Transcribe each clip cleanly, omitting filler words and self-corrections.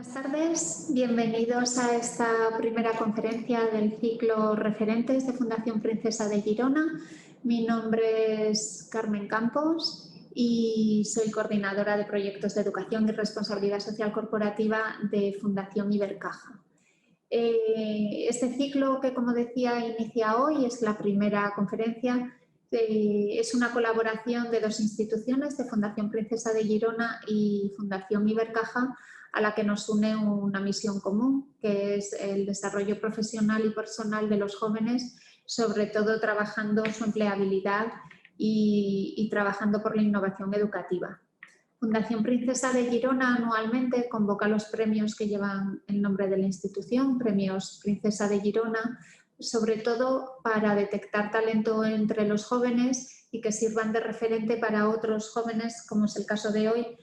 Buenas tardes, bienvenidos a esta primera conferencia del ciclo Referentes de Fundación Princesa de Girona. Mi nombre es Carmen Campos y soy coordinadora de proyectos de educación y responsabilidad social corporativa de Fundación Ibercaja. Este ciclo que, como decía, inicia hoy, es la primera conferencia. Es una colaboración de dos instituciones, de Fundación Princesa de Girona y Fundación Ibercaja, a la que nos une una misión común, que es el desarrollo profesional y personal de los jóvenes, sobre todo trabajando su empleabilidad y trabajando por la innovación educativa. Fundación Princesa de Girona anualmente convoca los premios que llevan el nombre de la institución, Premios Princesa de Girona, sobre todo para detectar talento entre los jóvenes y que sirvan de referente para otros jóvenes, como es el caso de hoy,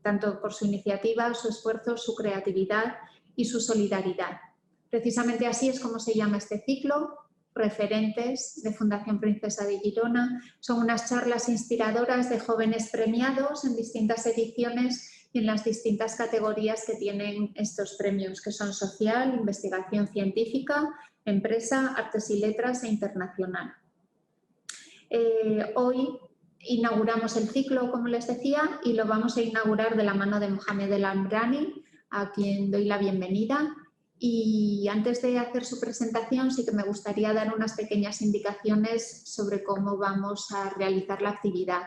tanto por su iniciativa, su esfuerzo, su creatividad y su solidaridad. Precisamente así es como se llama este ciclo, Referentes de Fundación Princesa de Girona. Son unas charlas inspiradoras de jóvenes premiados en distintas ediciones y en las distintas categorías que tienen estos premios, que son social, investigación científica, empresa, artes y letras e internacional. Hoy inauguramos el ciclo, como les decía, y lo vamos a inaugurar de la mano de Mohamed El Amrani, a quien doy la bienvenida. Y antes de hacer su presentación, sí que me gustaría dar unas pequeñas indicaciones sobre cómo vamos a realizar la actividad.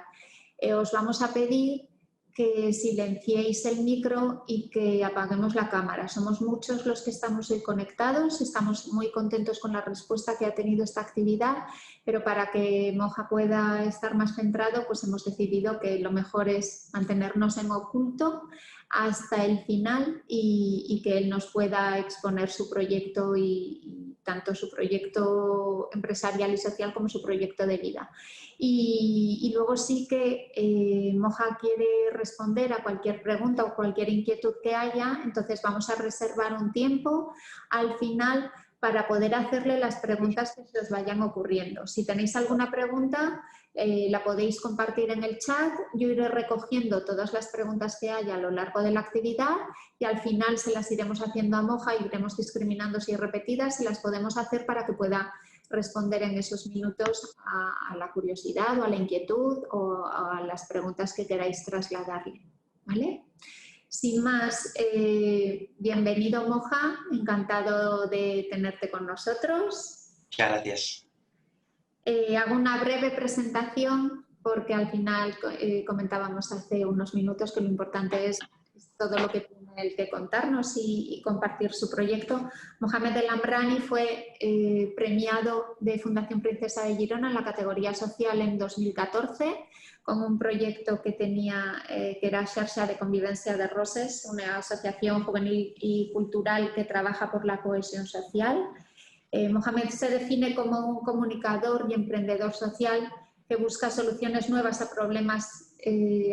Os vamos a pedir que silenciéis el micro y que apaguemos la cámara. Somos muchos los que estamos hoy conectados, estamos muy contentos con la respuesta que ha tenido esta actividad, pero para que Moja pueda estar más centrado, pues hemos decidido que lo mejor es mantenernos en oculto hasta el final y que él nos pueda exponer su proyecto y tanto su proyecto empresarial y social como su proyecto de vida. Y luego sí que Moja quiere responder a cualquier pregunta o cualquier inquietud que haya, entonces vamos a reservar un tiempo al final para poder hacerle las preguntas que se os vayan ocurriendo. Si tenéis alguna pregunta, la podéis compartir en el chat. Yo iré recogiendo todas las preguntas que haya a lo largo de la actividad y al final se las iremos haciendo a Moja y iremos discriminando si hay repetidas y las podemos hacer para que pueda responder en esos minutos a la curiosidad o a la inquietud o a las preguntas que queráis trasladarle, ¿vale? Sin más, bienvenido Moja, encantado de tenerte con nosotros. Muchas gracias. Hago una breve presentación porque al final comentábamos hace unos minutos que lo importante es todo lo que tiene él que contarnos y compartir su proyecto. Mohamed El Amrani fue premiado de Fundación Princesa de Girona en la categoría social en 2014 con un proyecto que tenía, que era Xarxa de Convivencia de Roses, una asociación juvenil y cultural que trabaja por la cohesión social. Mohamed se define como un comunicador y emprendedor social que busca soluciones nuevas a problemas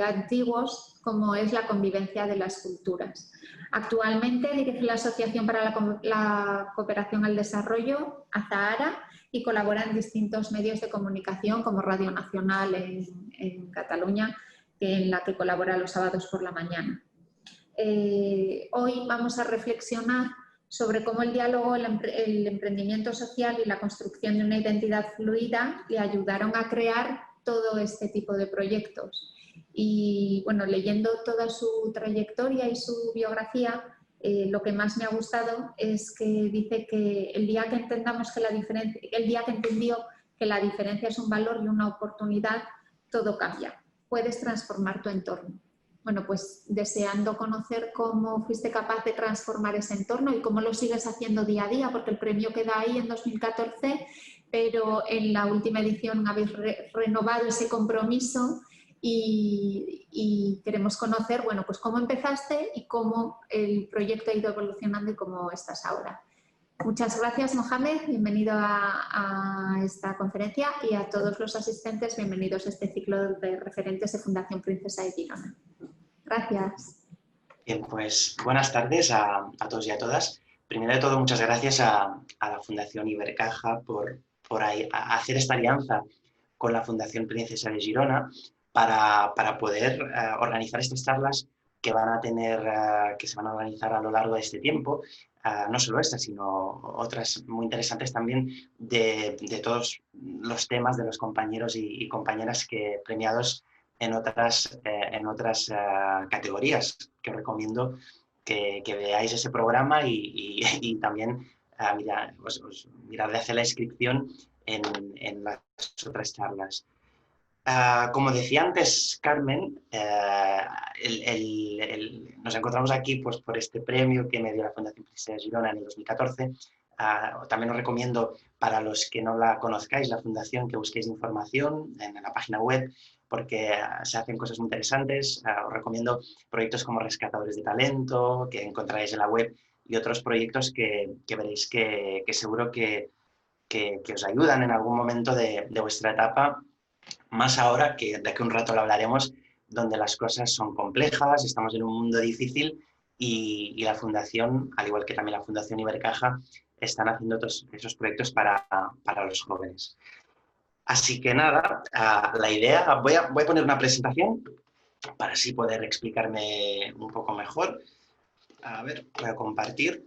antiguos como es la convivencia de las culturas. Actualmente dirige la Asociación para la Cooperación al Desarrollo, Azahara, y colabora en distintos medios de comunicación como Radio Nacional en Cataluña, en la que colabora los sábados por la mañana. Hoy vamos a reflexionar sobre cómo el diálogo, el emprendimiento social y la construcción de una identidad fluida le ayudaron a crear todo este tipo de proyectos. Y bueno, leyendo toda su trayectoria y su biografía, lo que más me ha gustado es que dice que el día que entendamos que el día que entendió que la diferencia es un valor y una oportunidad, todo cambia. Puedes transformar tu entorno. Bueno, pues deseando conocer cómo fuiste capaz de transformar ese entorno y cómo lo sigues haciendo día a día, porque el premio queda ahí en 2014, pero en la última edición habéis renovado ese compromiso y queremos conocer, bueno, pues cómo empezaste y cómo el proyecto ha ido evolucionando y cómo estás ahora. Muchas gracias, Mohamed. Bienvenido a esta conferencia y a todos los asistentes, bienvenidos a este ciclo de referentes de Fundación Princesa de Girona. Gracias. Bien, pues buenas tardes a todos y a todas. Primero de todo, muchas gracias a la Fundación Ibercaja por hacer esta alianza con la Fundación Princesa de Girona para poder organizar estas charlas que van a tener, que se van a organizar a lo largo de este tiempo. No solo esta, sino otras muy interesantes también de todos los temas de los compañeros y compañeras que premiados en otras categorías, que os recomiendo que veáis ese programa y también mirad de hacer la inscripción en las otras charlas. Como decía antes Carmen, nos encontramos aquí pues, por este premio que me dio la Fundación Princesa de Girona en el 2014. También os recomiendo, para los que no la conozcáis, la Fundación, que busquéis información en la página web, porque se hacen cosas muy interesantes. Os recomiendo proyectos como Rescatadores de Talento, que encontraréis en la web, y otros proyectos que veréis que seguro que os ayudan en algún momento de vuestra etapa, más ahora, que de aquí a un rato lo hablaremos, donde las cosas son complejas, estamos en un mundo difícil y la Fundación, al igual que también la Fundación Ibercaja, están haciendo esos proyectos para los jóvenes. Así que nada, la idea, voy a poner una presentación para así poder explicarme un poco mejor. A ver, voy a compartir.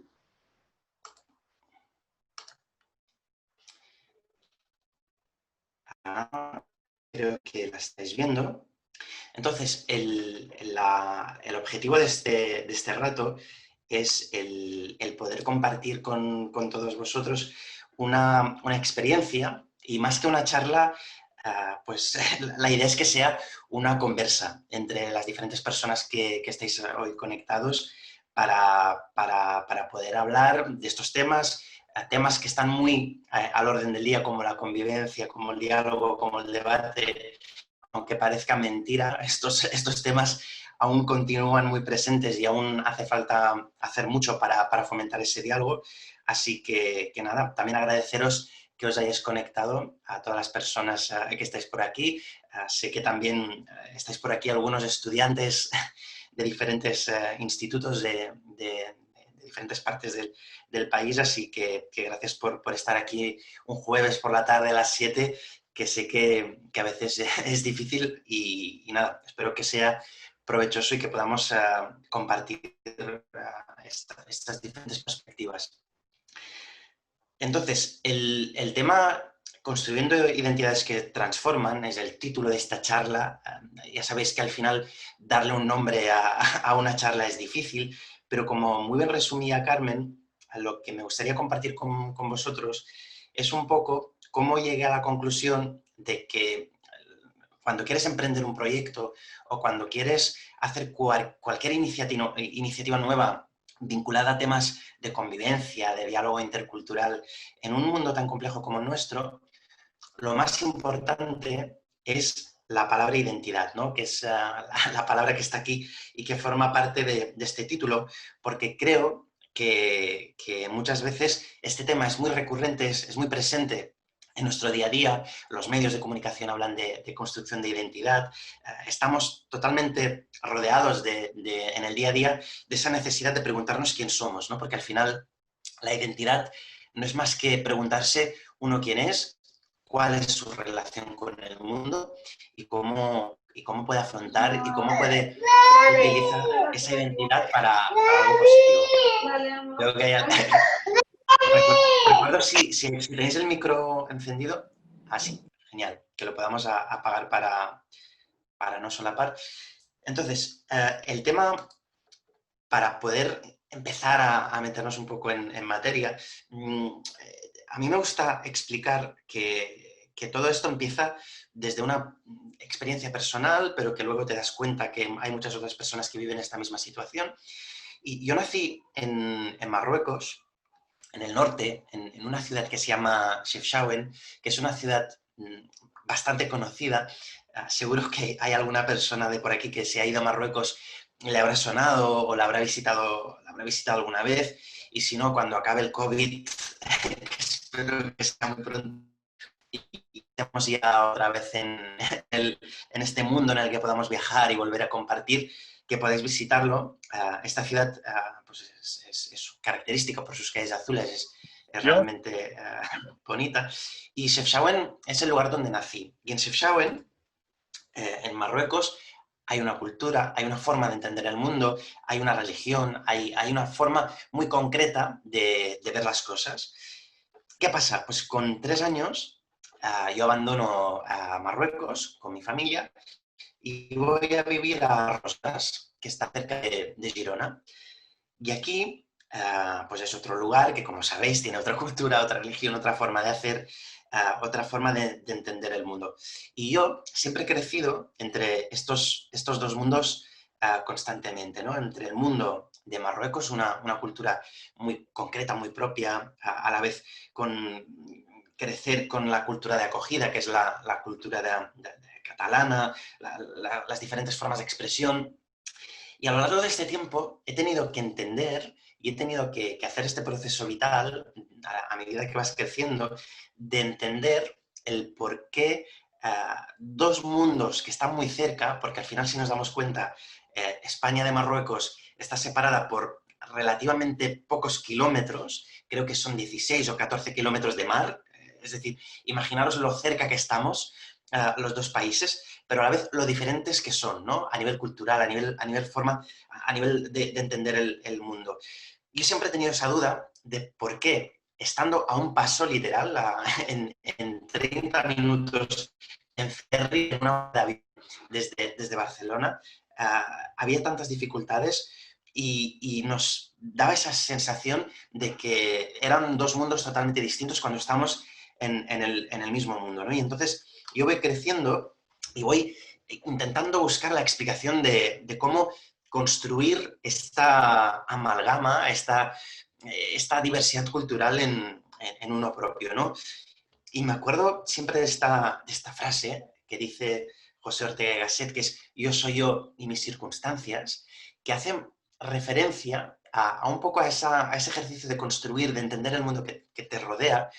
Creo que la estáis viendo. Entonces, el objetivo de este rato es el poder compartir con todos vosotros una experiencia, y más que una charla, pues la idea es que sea una conversa entre las diferentes personas que estáis hoy conectados para poder hablar de estos temas, temas que están muy al orden del día, como la convivencia, como el diálogo, como el debate. Aunque parezca mentira, estos temas aún continúan muy presentes y aún hace falta hacer mucho para fomentar ese diálogo. Así que nada, también agradeceros que os hayáis conectado, a todas las personas que estáis por aquí. Sé que también estáis por aquí algunos estudiantes de diferentes institutos de diferentes partes del país, así que gracias por estar aquí un jueves por la tarde a las 7, que sé que a veces es difícil y nada, espero que sea provechoso y que podamos compartir estas diferentes perspectivas. Entonces, el tema Construyendo identidades que transforman es el título de esta charla. Ya sabéis que al final darle un nombre a una charla es difícil, pero como muy bien resumía Carmen, lo que me gustaría compartir con vosotros es un poco cómo llegué a la conclusión de que cuando quieres emprender un proyecto o cuando quieres hacer cualquier iniciativa nueva vinculada a temas de convivencia, de diálogo intercultural, en un mundo tan complejo como el nuestro, lo más importante es la palabra identidad, ¿no? Que es la palabra que está aquí y que forma parte de este título, porque creo que muchas veces este tema es muy recurrente, es muy presente en nuestro día a día. Los medios de comunicación hablan de construcción de identidad. Estamos totalmente rodeados en el día a día de esa necesidad de preguntarnos quién somos, ¿no? Porque al final la identidad no es más que preguntarse uno quién es, cuál es su relación con el mundo y cómo puede afrontar y cómo puede utilizar esa identidad para algo positivo. Creo que recuerdo si tenéis el micro encendido. Ah, sí, genial, que lo podamos apagar para no solapar. Entonces, el tema, para poder empezar a meternos un poco en materia, a mí me gusta explicar que todo esto empieza desde una experiencia personal, pero que luego te das cuenta que hay muchas otras personas que viven esta misma situación. Y yo nací en Marruecos, en el norte, en una ciudad que se llama Chefchaouen, que es una ciudad bastante conocida. Seguro que hay alguna persona de por aquí que se ha ido a Marruecos, le habrá sonado o la habrá visitado alguna vez, y si no, cuando acabe el COVID, espero que sea muy pronto, y estemos ya otra vez en este mundo en el que podamos viajar y volver a compartir, que podáis visitarlo. Esta ciudad pues es característica por sus calles azules, es realmente bonita. Y Chefchaouen es el lugar donde nací. Y en Chefchaouen, en Marruecos, hay una cultura, hay una forma de entender el mundo, hay una religión, hay una forma muy concreta de ver las cosas. ¿Qué pasa? Pues con 3 años yo abandono a Marruecos con mi familia y voy a vivir a Rosas, que está cerca de Girona. Y aquí, pues es otro lugar que, como sabéis, tiene otra cultura, otra religión, otra forma de hacer, otra forma de entender el mundo. Y yo siempre he crecido entre estos dos mundos constantemente, ¿no? Entre el mundo de Marruecos, una cultura muy concreta, muy propia, a la vez con crecer con la cultura de acogida, que es la cultura de catalana, las diferentes formas de expresión. Y a lo largo de este tiempo he tenido que entender y he tenido que hacer este proceso vital, a medida que vas creciendo, de entender el por qué dos mundos que están muy cerca, porque al final si nos damos cuenta, España de Marruecos está separada por relativamente pocos kilómetros, creo que son 16 o 14 kilómetros de mar, es decir, imaginaros lo cerca que estamos, los dos países, pero a la vez lo diferentes que son, ¿no? A nivel cultural, a nivel forma, a nivel de entender el mundo. Yo siempre he tenido esa duda de por qué, estando a un paso literal, en 30 minutos en ferry, en una hora de avión desde Barcelona, había tantas dificultades y nos daba esa sensación de que eran dos mundos totalmente distintos cuando estamos en el mismo mundo, ¿no? Y entonces yo voy creciendo y voy intentando buscar la explicación de cómo construir esta amalgama, esta diversidad cultural en uno propio, ¿no? Y me acuerdo siempre de esta frase que dice José Ortega y Gasset, que es "yo soy yo y mis circunstancias", que hace referencia a un poco a ese ejercicio de construir, de entender el mundo que te rodea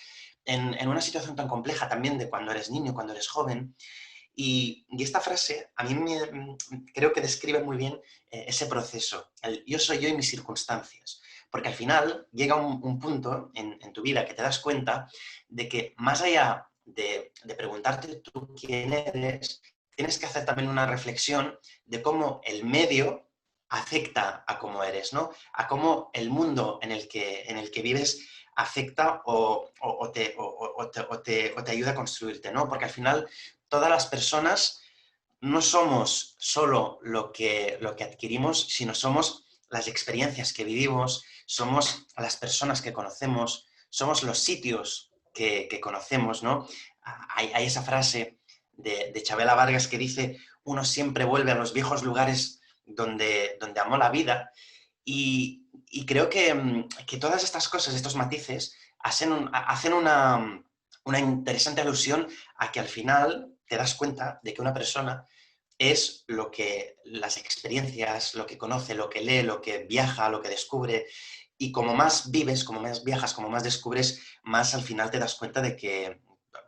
en una situación tan compleja también de cuando eres niño, cuando eres joven. Y esta frase a mí creo que describe muy bien ese proceso, el yo soy yo y mis circunstancias. Porque al final llega un punto en tu vida que te das cuenta de que más allá de preguntarte tú quién eres, tienes que hacer también una reflexión de cómo el medio afecta a cómo eres, ¿no? A cómo el mundo en el que vives afecta o te ayuda a construirte, ¿no? Porque al final todas las personas no somos solo lo que adquirimos, sino somos las experiencias que vivimos, somos las personas que conocemos, somos los sitios que conocemos, ¿no? Hay esa frase de Chabela Vargas que dice: uno siempre vuelve a los viejos lugares donde amó la vida, y creo que todas estas cosas, estos matices, hacen una interesante alusión a que al final te das cuenta de que una persona es lo que las experiencias, lo que conoce, lo que lee, lo que viaja, lo que descubre. Y como más vives, como más viajas, como más descubres, más al final te das cuenta de que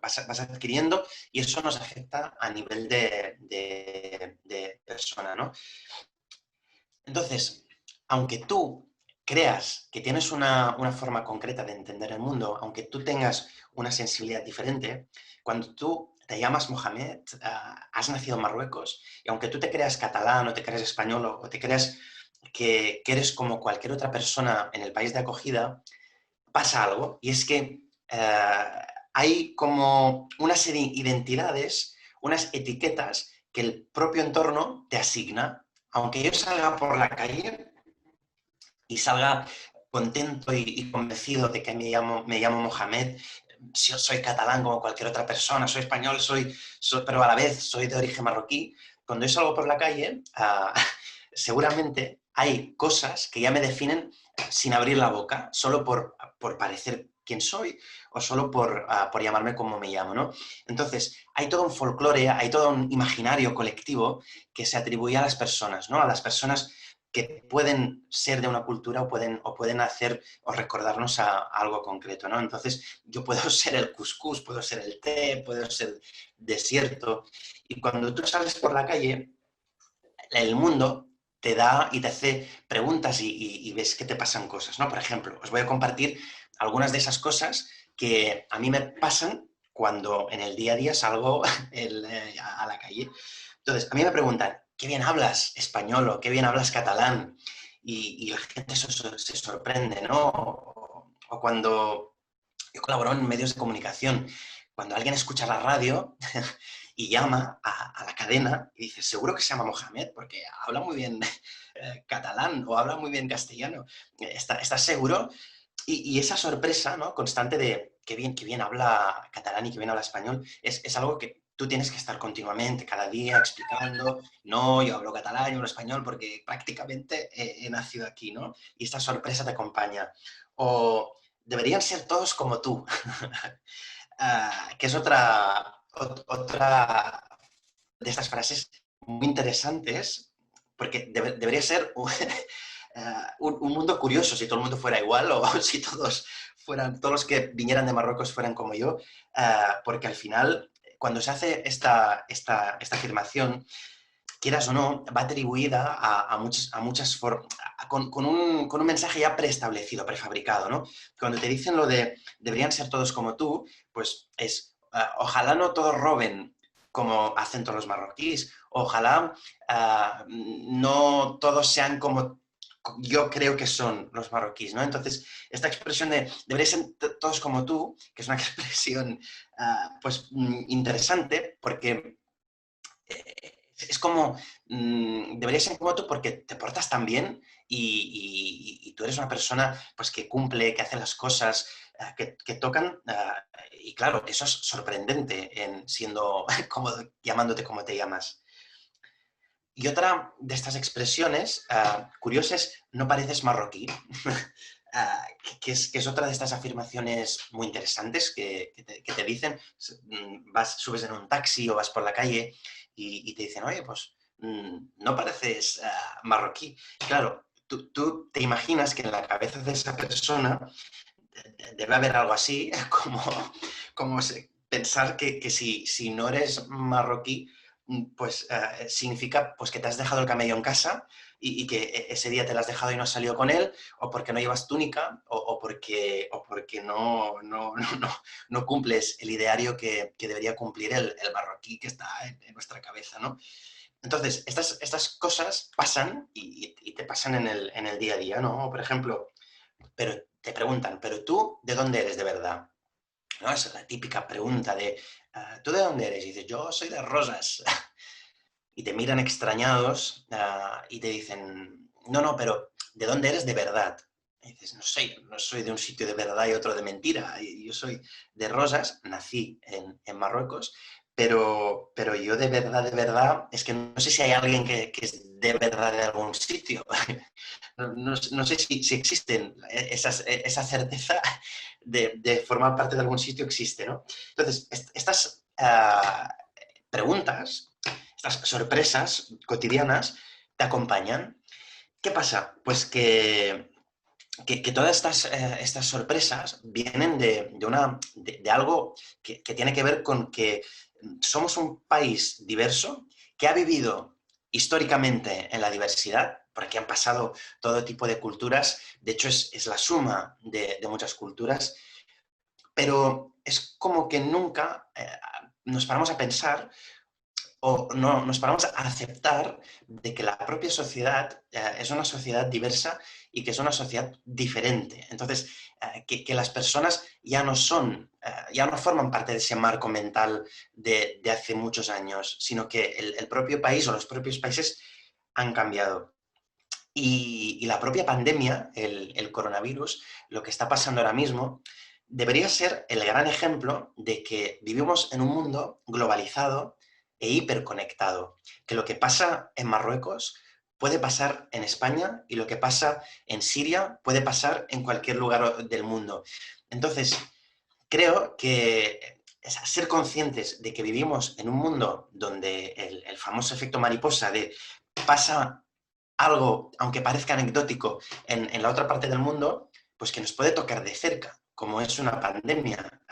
vas adquiriendo, y eso nos afecta a nivel de persona, ¿no? Entonces, aunque tú creas que tienes una forma concreta de entender el mundo, aunque tú tengas una sensibilidad diferente, cuando tú te llamas Mohamed, has nacido en Marruecos, y aunque tú te creas catalán o te creas español o te creas que eres como cualquier otra persona en el país de acogida, pasa algo, y es que hay como unas identidades, unas etiquetas que el propio entorno te asigna. Aunque yo salga por la calle y salga contento y convencido de que me llamo Mohamed, si yo soy catalán como cualquier otra persona, soy español, pero a la vez soy de origen marroquí, cuando yo salgo por la calle, seguramente hay cosas que ya me definen sin abrir la boca, solo por parecer quién soy o solo por llamarme como me llamo, ¿no? Entonces, hay todo un folclore, hay todo un imaginario colectivo que se atribuye a las personas, ¿no? A las personas que pueden ser de una cultura o pueden hacer o recordarnos a algo concreto, ¿no? Entonces, yo puedo ser el cuscús, puedo ser el té, puedo ser desierto, y cuando tú sales por la calle, el mundo te da y te hace preguntas y ves que te pasan cosas, ¿no? Por ejemplo, os voy a compartir algunas de esas cosas que a mí me pasan cuando en el día a día salgo a la calle. Entonces, a mí me preguntan: qué bien hablas español o qué bien hablas catalán. Y la gente se sorprende, ¿no? O cuando yo colaboro en medios de comunicación, cuando alguien escucha la radio y llama a la cadena y dice, seguro que se llama Mohamed porque habla muy bien catalán o habla muy bien castellano. ¿Estás seguro? Y esa sorpresa, ¿no?, constante de qué bien habla catalán y qué bien habla español, es algo que tú tienes que estar continuamente, cada día, explicando, no, yo hablo catalán, yo hablo español porque prácticamente he nacido aquí, ¿no? Y esta sorpresa te acompaña. O deberían ser todos como tú, que es otra de estas frases muy interesantes, porque debería ser un mundo curioso si todo el mundo fuera igual o si todos los que vinieran de Marruecos fueran como yo, porque al final, cuando se hace esta afirmación, quieras o no, va atribuida a muchas formas, con un mensaje ya preestablecido, prefabricado, ¿no? Cuando te dicen lo de deberían ser todos como tú, pues es, ojalá no todos roben como hacen todos los marroquíes, ojalá no todos sean como yo creo que son los marroquíes, ¿no? Entonces, esta expresión de deberían ser todos como tú, que es una expresión pues interesante porque es como, deberías ser como tú porque te portas tan bien y tú eres una persona pues, que cumple, que hace las cosas, que tocan. Y claro, eso es sorprendente en siendo como, llamándote como te llamas. Y otra de estas expresiones curiosas, no pareces marroquí, que es otra de estas afirmaciones muy interesantes que te dicen, subes en un taxi o vas por la calle y te dicen, oye, pues no pareces marroquí. Claro, tú te imaginas que en la cabeza de esa persona debe haber algo así, como pensar que si no eres marroquí, pues significa pues, que te has dejado el camello en casa y que ese día te lo has dejado y no has salido con él, o porque no llevas túnica, o porque no cumples el ideario que debería cumplir el marroquí que está en nuestra cabeza, ¿no? Entonces, estas cosas pasan y te pasan en el día a día, ¿no? Por ejemplo, pero te preguntan, ¿pero tú de dónde eres de verdad? ¿No? Esa es la típica pregunta de, ¿tú de dónde eres? Y dices, yo soy de Rosas. Y te miran extrañados y te dicen, no, pero ¿de dónde eres de verdad? Y dices, no sé, no soy de un sitio de verdad y otro de mentira. Yo soy de Rosas, nací en Marruecos, pero yo de verdad, es que no sé si hay alguien que es de verdad de algún sitio. No sé si existen esa certeza de formar parte de algún sitio existe, ¿no? Entonces, estas preguntas, estas sorpresas cotidianas te acompañan. ¿Qué pasa? Pues que todas estas sorpresas vienen de algo que tiene que ver con que somos un país diverso que ha vivido históricamente en la diversidad, porque han pasado todo tipo de culturas, de hecho es la suma de muchas culturas, pero es como que nunca nos paramos a pensar o no nos paramos a aceptar de que la propia sociedad es una sociedad diversa y que es una sociedad diferente. Entonces, que las personas ya no son, ya no forman parte de ese marco mental de hace muchos años, sino que el propio país o los propios países han cambiado. Y la propia pandemia, el coronavirus, lo que está pasando ahora mismo, debería ser el gran ejemplo de que vivimos en un mundo globalizado e hiperconectado, que lo que pasa en Marruecos puede pasar en España y lo que pasa en Siria puede pasar en cualquier lugar del mundo. Entonces, creo que ser conscientes de que vivimos en un mundo donde el famoso efecto mariposa de pasa algo, aunque parezca anecdótico, en la otra parte del mundo, pues que nos puede tocar de cerca, como es una pandemia,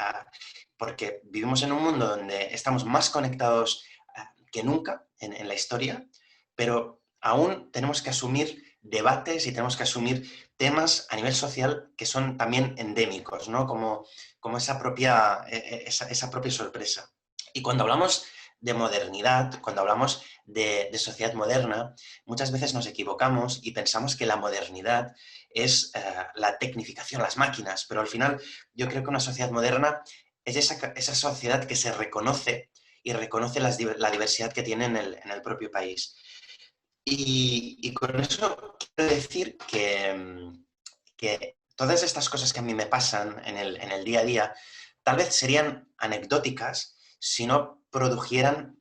porque vivimos en un mundo donde estamos más conectados que nunca en la historia, pero aún tenemos que asumir debates y tenemos que asumir temas a nivel social que son también endémicos, ¿no? Como esa propia sorpresa. Y cuando hablamos de modernidad, cuando hablamos de sociedad moderna, muchas veces nos equivocamos y pensamos que la modernidad es la tecnificación, las máquinas, pero al final yo creo que una sociedad moderna es esa sociedad que se reconoce y reconoce la diversidad que tiene en el propio país. Y con eso quiero decir que todas estas cosas que a mí me pasan en el día a día, tal vez serían anecdóticas si no produjeran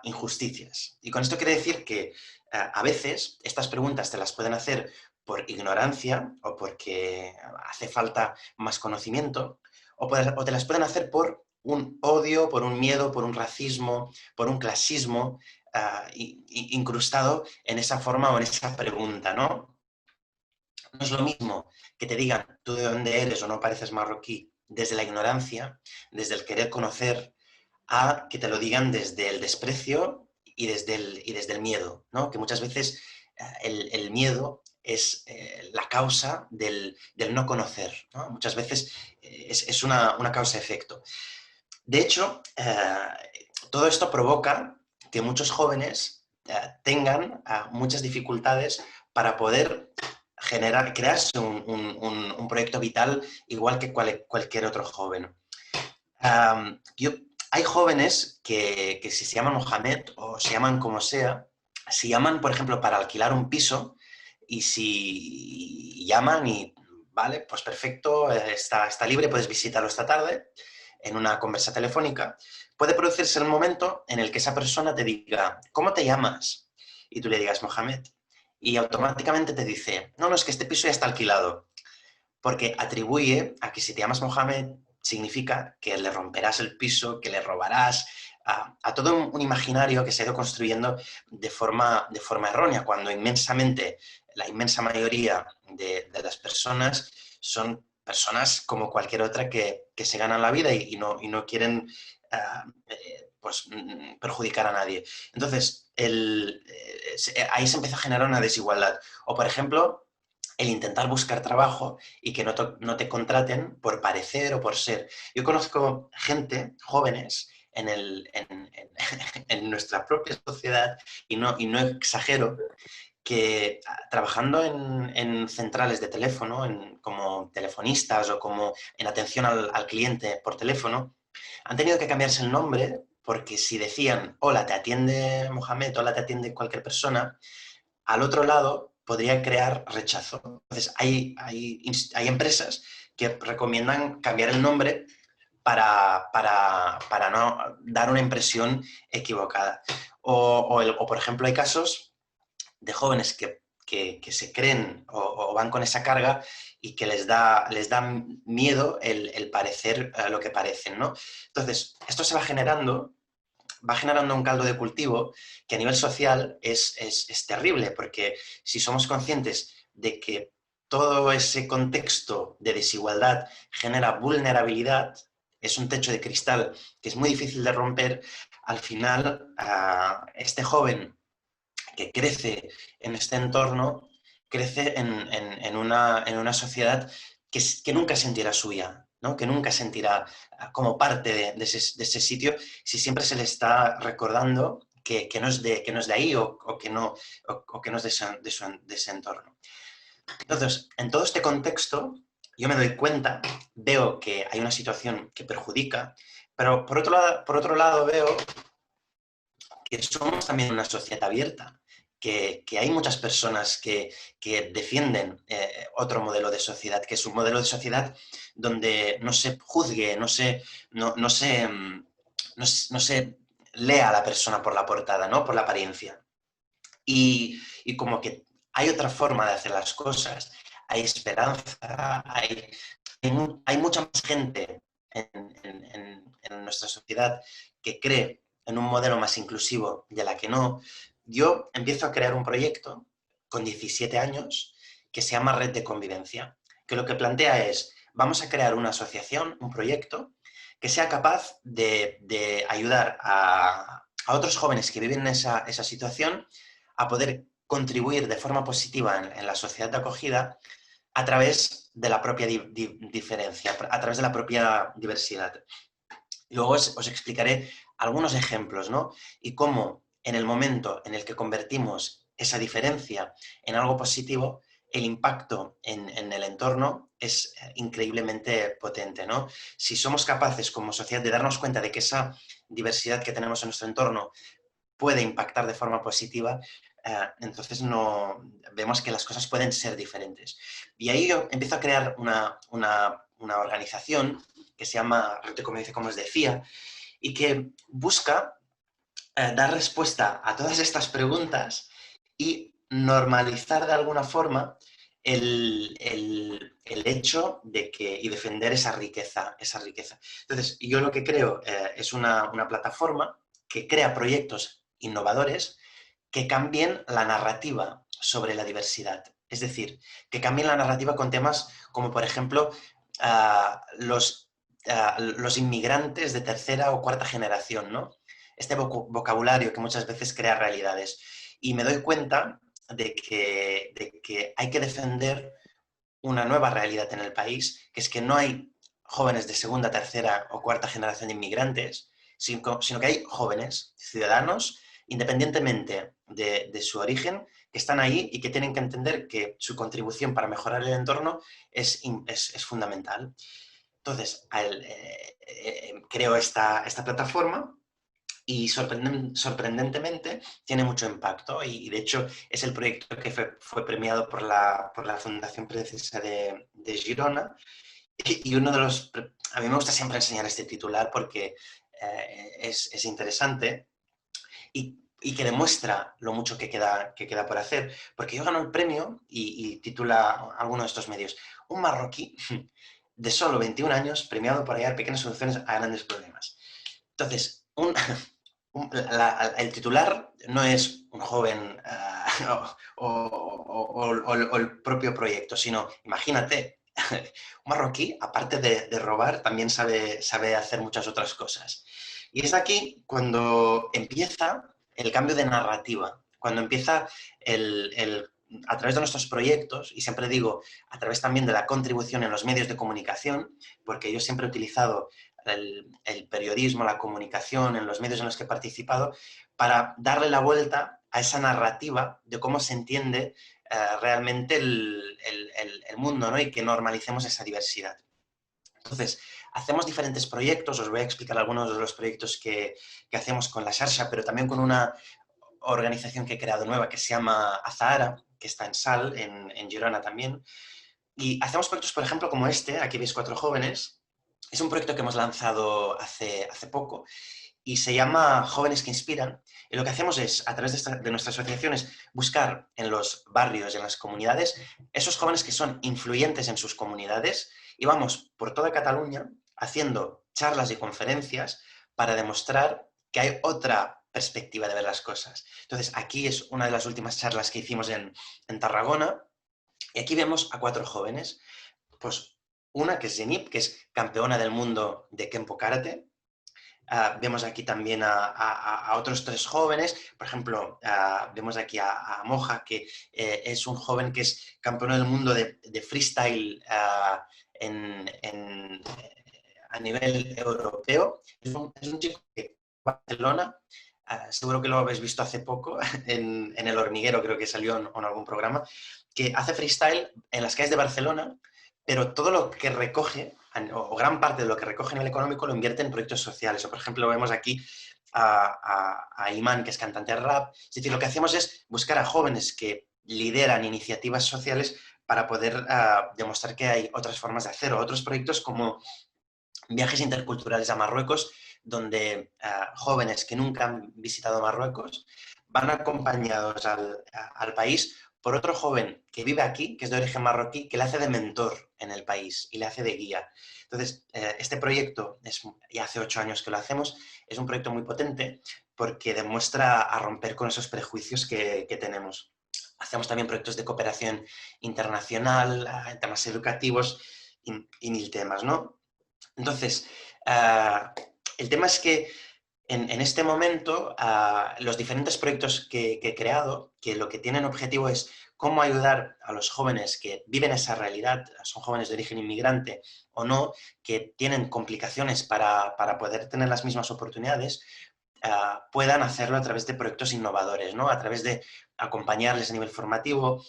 injusticias. Y con esto quiero decir que a veces estas preguntas te las pueden hacer por ignorancia o porque hace falta más conocimiento, o te las pueden hacer por un odio, por un miedo, por un racismo, por un clasismo incrustado en esa forma o en esa pregunta, ¿no? No es lo mismo que te digan tú de dónde eres o no pareces marroquí desde la ignorancia, desde el querer conocer, a que te lo digan desde el desprecio y desde el miedo, ¿no? Que muchas veces el miedo es la causa del no conocer, ¿no? Muchas veces es una causa-efecto. De hecho, todo esto provoca que muchos jóvenes tengan muchas dificultades para poder crearse un proyecto vital igual que cualquier otro joven. Um, yo, Hay jóvenes que si se llaman Mohamed o se llaman como sea, si llaman, por ejemplo, para alquilar un piso y si llaman y, vale, pues perfecto, está libre, puedes visitarlo esta tarde en una conversa telefónica, puede producirse el momento en el que esa persona te diga, ¿cómo te llamas? Y tú le digas Mohamed. Y automáticamente te dice, no, no, es que este piso ya está alquilado. Porque atribuye a que si te llamas Mohamed significa que le romperás el piso, que le robarás, a todo un imaginario que se ha ido construyendo de forma errónea, cuando la inmensa mayoría de las personas son personas como cualquier otra que se ganan la vida y no quieren pues, perjudicar a nadie. Entonces, ahí se empieza a generar una desigualdad. O, por ejemplo, el intentar buscar trabajo y que no te contraten por parecer o por ser. Yo conozco gente, jóvenes, en nuestra propia sociedad, y no exagero, que trabajando en centrales de teléfono, como telefonistas o como en atención al cliente por teléfono, han tenido que cambiarse el nombre porque si decían, hola, te atiende Mohamed, hola, te atiende cualquier persona, al otro lado podría crear rechazo. Entonces, hay empresas que recomiendan cambiar el nombre para no dar una impresión equivocada. O, por ejemplo, hay casos de jóvenes que se creen o van con esa carga y que les da miedo el parecer lo que parecen, ¿no? Entonces, esto se va generando un caldo de cultivo que a nivel social es terrible, porque si somos conscientes de que todo ese contexto de desigualdad genera vulnerabilidad, es un techo de cristal que es muy difícil de romper, al final este joven que crece en este entorno, crece en una sociedad que nunca sentirá suya, ¿no? Que nunca sentirá como parte de ese sitio, si siempre se le está recordando que no es de ahí o que no es de ese entorno. Entonces, en todo este contexto, yo me doy cuenta, veo que hay una situación que perjudica, pero por otro lado veo que somos también una sociedad abierta, que hay muchas personas que defienden otro modelo de sociedad, que es un modelo de sociedad donde no se juzgue, no se lea a la persona por la portada, ¿no? Por la apariencia. Y como que hay otra forma de hacer las cosas, hay esperanza, hay mucha más gente en nuestra sociedad que cree en un modelo más inclusivo de la que no. Yo empiezo a crear un proyecto con 17 años que se llama Red de Convivencia, que lo que plantea es, vamos a crear una asociación, un proyecto, que sea capaz de ayudar a otros jóvenes que viven esa situación a poder contribuir de forma positiva en la sociedad de acogida a través de la propia diferencia, a través de la propia diversidad. Luego os explicaré algunos ejemplos, ¿no? Y cómo en el momento en el que convertimos esa diferencia en algo positivo, el impacto en el entorno es increíblemente potente, ¿no? Si somos capaces como sociedad de darnos cuenta de que esa diversidad que tenemos en nuestro entorno puede impactar de forma positiva, entonces vemos que las cosas pueden ser diferentes. Y ahí yo empiezo a crear una organización que se llama Red de Convivencia, como os decía, y que busca dar respuesta a todas estas preguntas y normalizar de alguna forma el hecho de que, y defender esa riqueza, esa riqueza. Entonces, yo lo que creo es una plataforma que crea proyectos innovadores que cambien la narrativa sobre la diversidad. Es decir, que cambien la narrativa con temas como, por ejemplo, los inmigrantes de tercera o cuarta generación, ¿no? Este vocabulario que muchas veces crea realidades. Y me doy cuenta de que hay que defender una nueva realidad en el país, que es que no hay jóvenes de segunda, tercera o cuarta generación de inmigrantes, sino que hay jóvenes, ciudadanos, independientemente de su origen, que están ahí y que tienen que entender que su contribución para mejorar el entorno es fundamental. Entonces, creo esta plataforma y sorprendentemente tiene mucho impacto y de hecho es el proyecto que fue premiado por la Fundación Princesa de Girona y uno de los... A mí me gusta siempre enseñar este titular porque es interesante y que demuestra lo mucho que queda por hacer, porque yo gano el premio y titula alguno de estos medios, un marroquí de solo 21 años premiado por hallar pequeñas soluciones a grandes problemas. Entonces, el titular no es un joven o el propio proyecto, sino, imagínate, un marroquí, aparte de robar, también sabe hacer muchas otras cosas. Y es aquí cuando empieza el cambio de narrativa, cuando empieza a través de nuestros proyectos, y siempre digo, a través también de la contribución en los medios de comunicación, porque yo siempre he utilizado el periodismo, la comunicación, en los medios en los que he participado, para darle la vuelta a esa narrativa de cómo se entiende realmente el mundo, ¿no? Y que normalicemos esa diversidad. Entonces, hacemos diferentes proyectos, os voy a explicar algunos de los proyectos que hacemos con la Xarxa, pero también con una organización que he creado nueva que se llama Azahara, que está en Sal, en Girona también. Y hacemos proyectos, por ejemplo, como este, aquí veis 4 jóvenes. Es un proyecto que hemos lanzado hace poco y se llama Jóvenes que Inspiran. Y lo que hacemos es, a través de nuestras asociaciones, buscar en los barrios y en las comunidades esos jóvenes que son influyentes en sus comunidades y vamos por toda Cataluña haciendo charlas y conferencias para demostrar que hay otra perspectiva de ver las cosas. Entonces, aquí es una de las últimas charlas que hicimos en Tarragona y aquí vemos a 4 jóvenes. Pues una que es Zenip, que es campeona del mundo de Kempo Karate. Vemos aquí también a otros 3 jóvenes, por ejemplo, vemos aquí a Moja, que es un joven que es campeón del mundo de freestyle a nivel europeo. Es un chico que Barcelona, seguro que lo habéis visto hace poco, en El Hormiguero creo que salió en algún programa, que hace freestyle en las calles de Barcelona, pero todo lo que recoge, o gran parte de lo que recoge en el económico, lo invierte en proyectos sociales. O, por ejemplo, vemos aquí a Iman, que es cantante de rap. Es decir, lo que hacemos es buscar a jóvenes que lideran iniciativas sociales para poder demostrar que hay otras formas de hacer, o otros proyectos como viajes interculturales a Marruecos, donde jóvenes que nunca han visitado Marruecos van acompañados al país por otro joven que vive aquí, que es de origen marroquí, que le hace de mentor en el país y le hace de guía. Entonces, este proyecto, ya hace 8 años que lo hacemos, es un proyecto muy potente porque demuestra a romper con esos prejuicios que tenemos. Hacemos también proyectos de cooperación internacional, en temas educativos y mil temas, ¿no? Entonces, el tema es que en este momento, los diferentes proyectos que he creado, que lo que tienen objetivo es cómo ayudar a los jóvenes que viven esa realidad, son jóvenes de origen inmigrante o no, que tienen complicaciones para poder tener las mismas oportunidades, puedan hacerlo a través de proyectos innovadores, ¿no? A través de acompañarles a nivel formativo,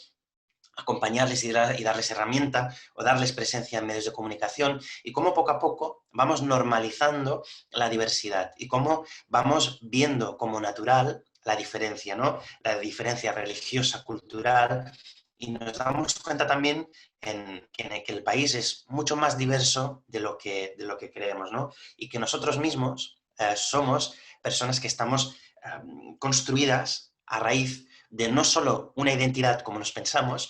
acompañarles y darles herramienta o darles presencia en medios de comunicación, y cómo poco a poco vamos normalizando la diversidad y cómo vamos viendo como natural la diferencia, ¿no? La diferencia religiosa, cultural, y nos damos cuenta también que el país es mucho más diverso de lo que creemos, ¿no? Y que nosotros mismos somos personas que estamos construidas a raíz de no solo una identidad como nos pensamos,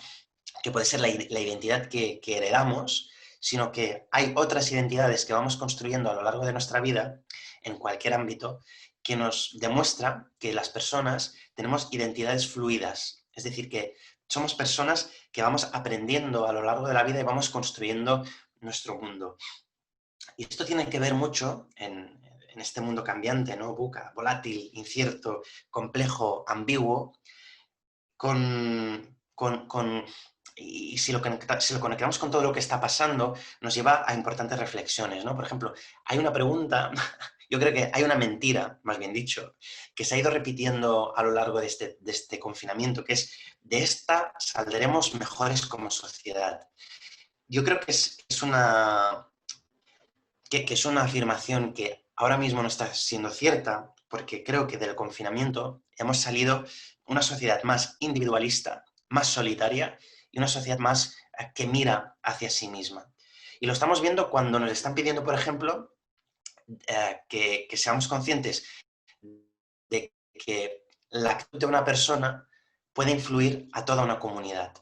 que puede ser la identidad que heredamos, sino que hay otras identidades que vamos construyendo a lo largo de nuestra vida, en cualquier ámbito, que nos demuestra que las personas tenemos identidades fluidas. Es decir, que somos personas que vamos aprendiendo a lo largo de la vida y vamos construyendo nuestro mundo. Y esto tiene que ver mucho en este mundo cambiante, ¿no? VUCA, volátil, incierto, complejo, ambiguo, y si si lo conectamos con todo lo que está pasando, nos lleva a importantes reflexiones, ¿no? Por ejemplo, hay una pregunta, yo creo que hay una mentira, más bien dicho, que se ha ido repitiendo a lo largo de este confinamiento, que es: de esta saldremos mejores como sociedad. Yo creo que es una afirmación que ahora mismo no está siendo cierta, porque creo que del confinamiento hemos salido una sociedad más individualista, más solitaria, y una sociedad más que mira hacia sí misma. Y lo estamos viendo cuando nos están pidiendo, por ejemplo, que seamos conscientes de que la actitud de una persona puede influir a toda una comunidad.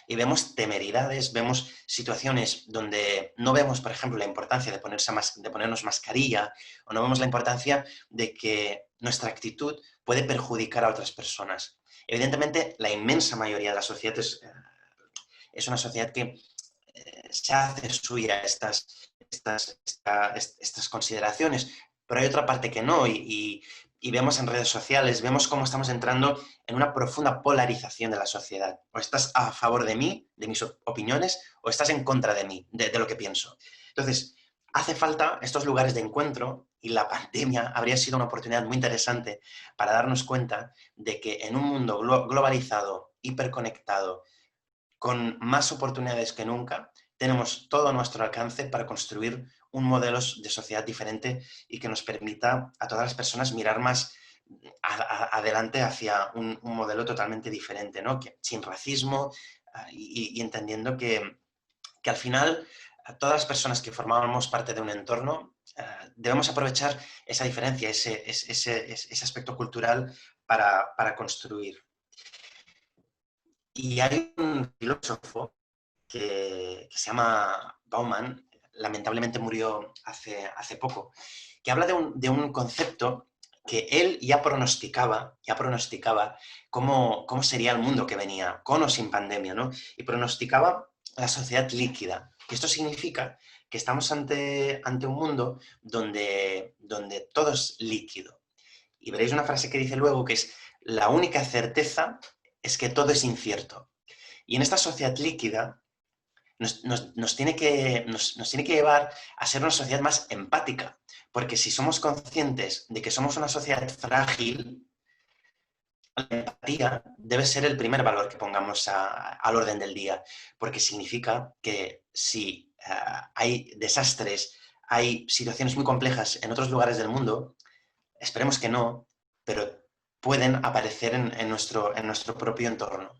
Y vemos temeridades, vemos situaciones donde no vemos, por ejemplo, la importancia de ponernos mascarilla, o no vemos la importancia de que nuestra actitud puede perjudicar a otras personas. Evidentemente, la inmensa mayoría de la sociedad es una sociedad que se hace suya estas consideraciones, pero hay otra parte que no, y vemos en redes sociales, vemos cómo estamos entrando en una profunda polarización de la sociedad. O estás a favor de mí, de mis opiniones, o estás en contra de mí, de lo que pienso. Entonces, hace falta estos lugares de encuentro, y la pandemia habría sido una oportunidad muy interesante para darnos cuenta de que en un mundo globalizado, hiperconectado, con más oportunidades que nunca, tenemos todo a nuestro alcance para construir un modelo de sociedad diferente y que nos permita a todas las personas mirar más adelante hacia un modelo totalmente diferente, ¿no? Sin racismo, y entendiendo que al final todas las personas que formamos parte de un entorno debemos aprovechar esa diferencia, ese aspecto cultural para construir. Y hay un filósofo que se llama Bauman, lamentablemente murió hace poco, que habla de un concepto que él ya pronosticaba cómo sería el mundo que venía, con o sin pandemia, ¿no? Y pronosticaba la sociedad líquida. Que esto significa que estamos ante un mundo donde todo es líquido. Y veréis una frase que dice luego que es: la única certeza es que todo es incierto. Y en esta sociedad líquida nos tiene que llevar a ser una sociedad más empática, porque si somos conscientes de que somos una sociedad frágil, la empatía debe ser el primer valor que pongamos al orden del día, porque significa que si hay desastres, hay situaciones muy complejas en otros lugares del mundo, esperemos que no, pero pueden aparecer en nuestro propio entorno.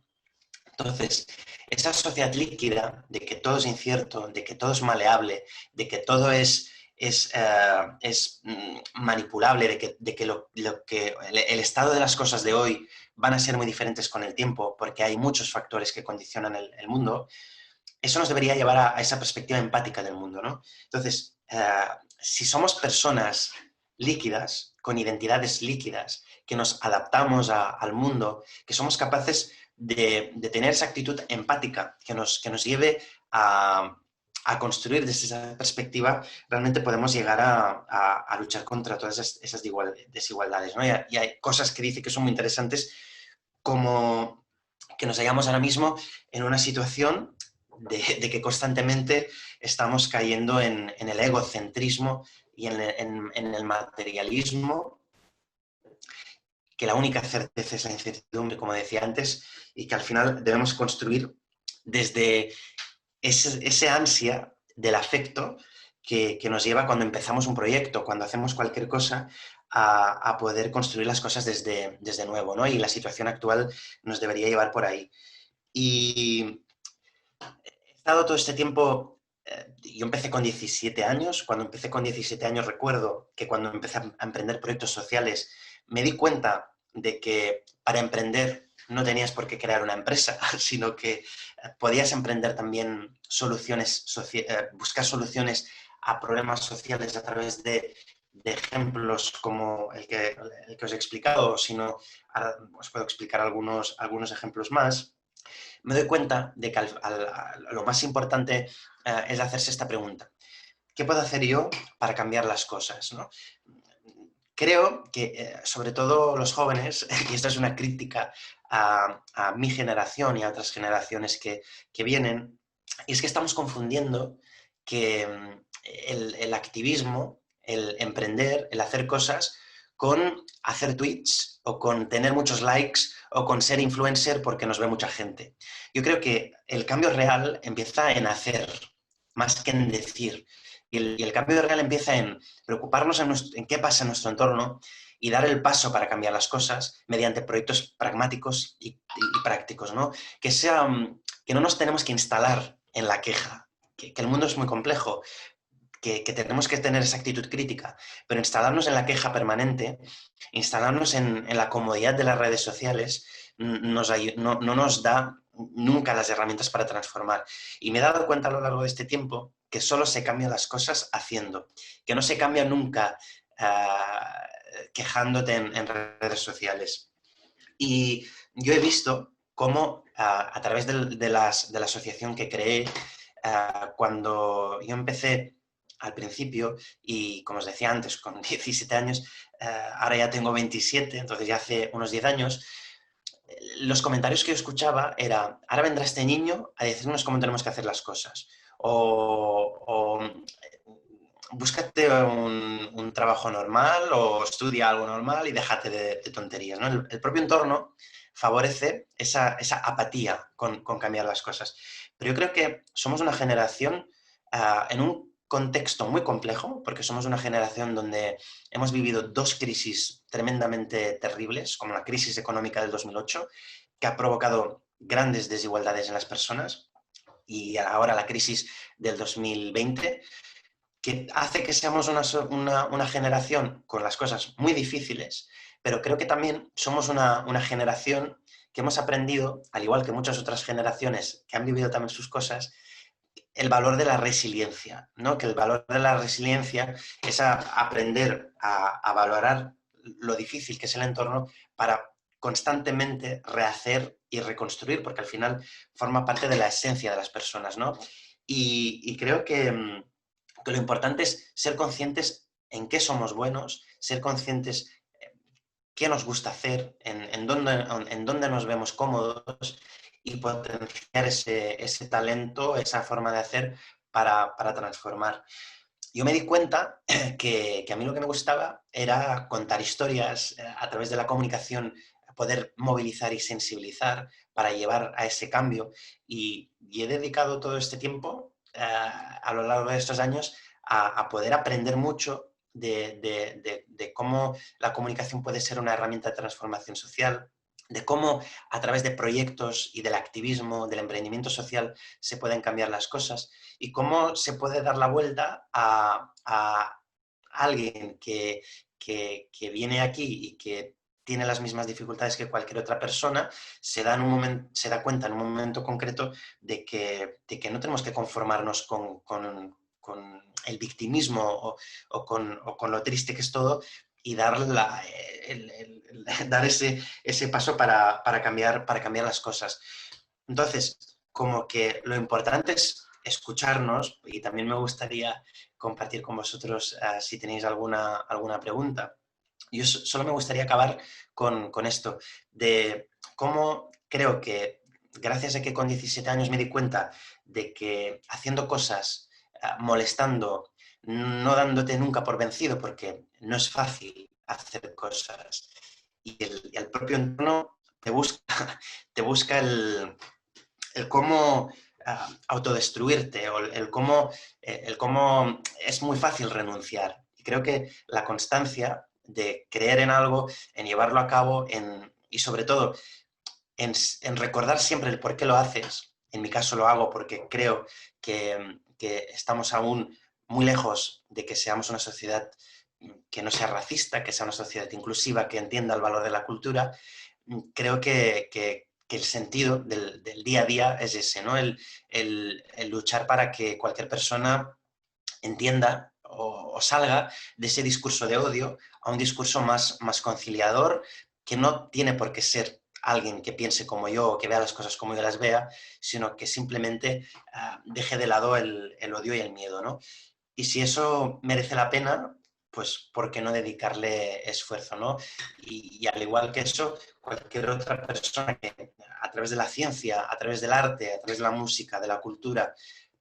Entonces, esa sociedad líquida de que todo es incierto, de que todo es maleable, de que todo es manipulable, de que el estado de las cosas de hoy van a ser muy diferentes con el tiempo, porque hay muchos factores que condicionan el mundo, eso nos debería llevar a esa perspectiva empática del mundo, ¿no? Entonces, si somos personas líquidas, con identidades líquidas, que nos adaptamos al mundo, que somos capaces de tener esa actitud empática que nos lleve a construir desde esa perspectiva, realmente podemos llegar a luchar contra todas esas desigualdades, ¿no? Y hay cosas que dice que son muy interesantes, como que nos hallamos ahora mismo en una situación de que constantemente estamos cayendo en el egocentrismo y en el materialismo, que la única certeza es la incertidumbre, como decía antes, y que al final debemos construir desde ese ansia del afecto que nos lleva cuando empezamos un proyecto, cuando hacemos cualquier cosa, a poder construir las cosas desde nuevo, ¿no? Y la situación actual nos debería llevar por ahí. Y he estado todo este tiempo, yo empecé con 17 años, cuando empecé con 17 años recuerdo que cuando empecé a emprender proyectos sociales me di cuenta de que para emprender no tenías por qué crear una empresa, sino que podías emprender también soluciones, buscar soluciones a problemas sociales a través de ejemplos como el que os he explicado, sino ahora os puedo explicar algunos ejemplos más. Me doy cuenta de que lo más importante es hacerse esta pregunta. ¿Qué puedo hacer yo para cambiar las cosas? ¿No? Creo que, sobre todo los jóvenes, y esto es una crítica a mi generación y a otras generaciones que vienen, y es que estamos confundiendo que el activismo, el emprender, el hacer cosas, con hacer tweets o con tener muchos likes o con ser influencer porque nos ve mucha gente. Yo creo que el cambio real empieza en hacer, más que en decir. Y el cambio real empieza en preocuparnos en qué pasa en nuestro entorno y dar el paso para cambiar las cosas mediante proyectos pragmáticos y prácticos, ¿no? Que no nos tenemos que instalar en la queja, que el mundo es muy complejo, que tenemos que tener esa actitud crítica, pero instalarnos en la queja permanente, instalarnos en la comodidad de las redes sociales, no nos da nunca las herramientas para transformar. Y me he dado cuenta a lo largo de este tiempo que solo se cambian las cosas haciendo, que no se cambia nunca quejándote en redes sociales. Y yo he visto cómo a través de la asociación que creé, cuando yo empecé al principio, y como os decía antes, con 17 años, ahora ya tengo 27, entonces ya hace unos 10 años, los comentarios que yo escuchaba era, ahora vendrá este niño a decirnos cómo tenemos que hacer las cosas. O búscate un trabajo normal o estudia algo normal y déjate de tonterías, ¿no? El propio entorno favorece esa apatía con cambiar las cosas. Pero yo creo que somos una generación en un contexto muy complejo, porque somos una generación donde hemos vivido dos crisis tremendamente terribles, como la crisis económica del 2008, que ha provocado grandes desigualdades en las personas, y ahora la crisis del 2020, que hace que seamos una generación con las cosas muy difíciles, pero creo que también somos una generación que hemos aprendido, al igual que muchas otras generaciones que han vivido también sus cosas, el valor de la resiliencia, ¿no? Que el valor de la resiliencia es aprender a valorar lo difícil que es el entorno para constantemente rehacer y reconstruir, porque al final forma parte de la esencia de las personas, ¿no? Y creo que lo importante es ser conscientes en qué somos buenos, ser conscientes qué nos gusta hacer, en dónde nos vemos cómodos y potenciar ese talento, esa forma de hacer para transformar. Yo me di cuenta que a mí lo que me gustaba era contar historias a través de la comunicación, poder movilizar y sensibilizar para llevar a ese cambio. Y he dedicado todo este tiempo, a lo largo de estos años, a poder aprender mucho de cómo la comunicación puede ser una herramienta de transformación social, de cómo a través de proyectos y del activismo, del emprendimiento social, se pueden cambiar las cosas y cómo se puede dar la vuelta a alguien que viene aquí y que tiene las mismas dificultades que cualquier otra persona, se da cuenta en un momento concreto de que no tenemos que conformarnos con el victimismo o con lo triste que es todo y dar, dar ese paso para cambiar las cosas. Entonces, como que lo importante es escucharnos y también me gustaría compartir con vosotros si tenéis alguna pregunta. Yo solo me gustaría acabar con esto, de cómo creo que gracias a que con 17 años me di cuenta de que haciendo cosas, molestando, no dándote nunca por vencido, porque no es fácil hacer cosas, y el propio entorno te busca el cómo autodestruirte o el cómo es muy fácil renunciar. Y creo que la constancia de creer en algo, en llevarlo a cabo, y sobre todo en recordar siempre el por qué lo haces. En mi caso lo hago porque creo que estamos aún muy lejos de que seamos una sociedad que no sea racista, que sea una sociedad inclusiva, que entienda el valor de la cultura. Creo que el sentido del día a día es ese, ¿no? El luchar para que cualquier persona entienda o salga de ese discurso de odio a un discurso más conciliador, que no tiene por qué ser alguien que piense como yo o que vea las cosas como yo las vea, sino que simplemente deje de lado el odio y el miedo, ¿no? Y si eso merece la pena, pues ¿por qué no dedicarle esfuerzo, ¿no? Y al igual que eso, cualquier otra persona que a través de la ciencia, a través del arte, a través de la música, de la cultura,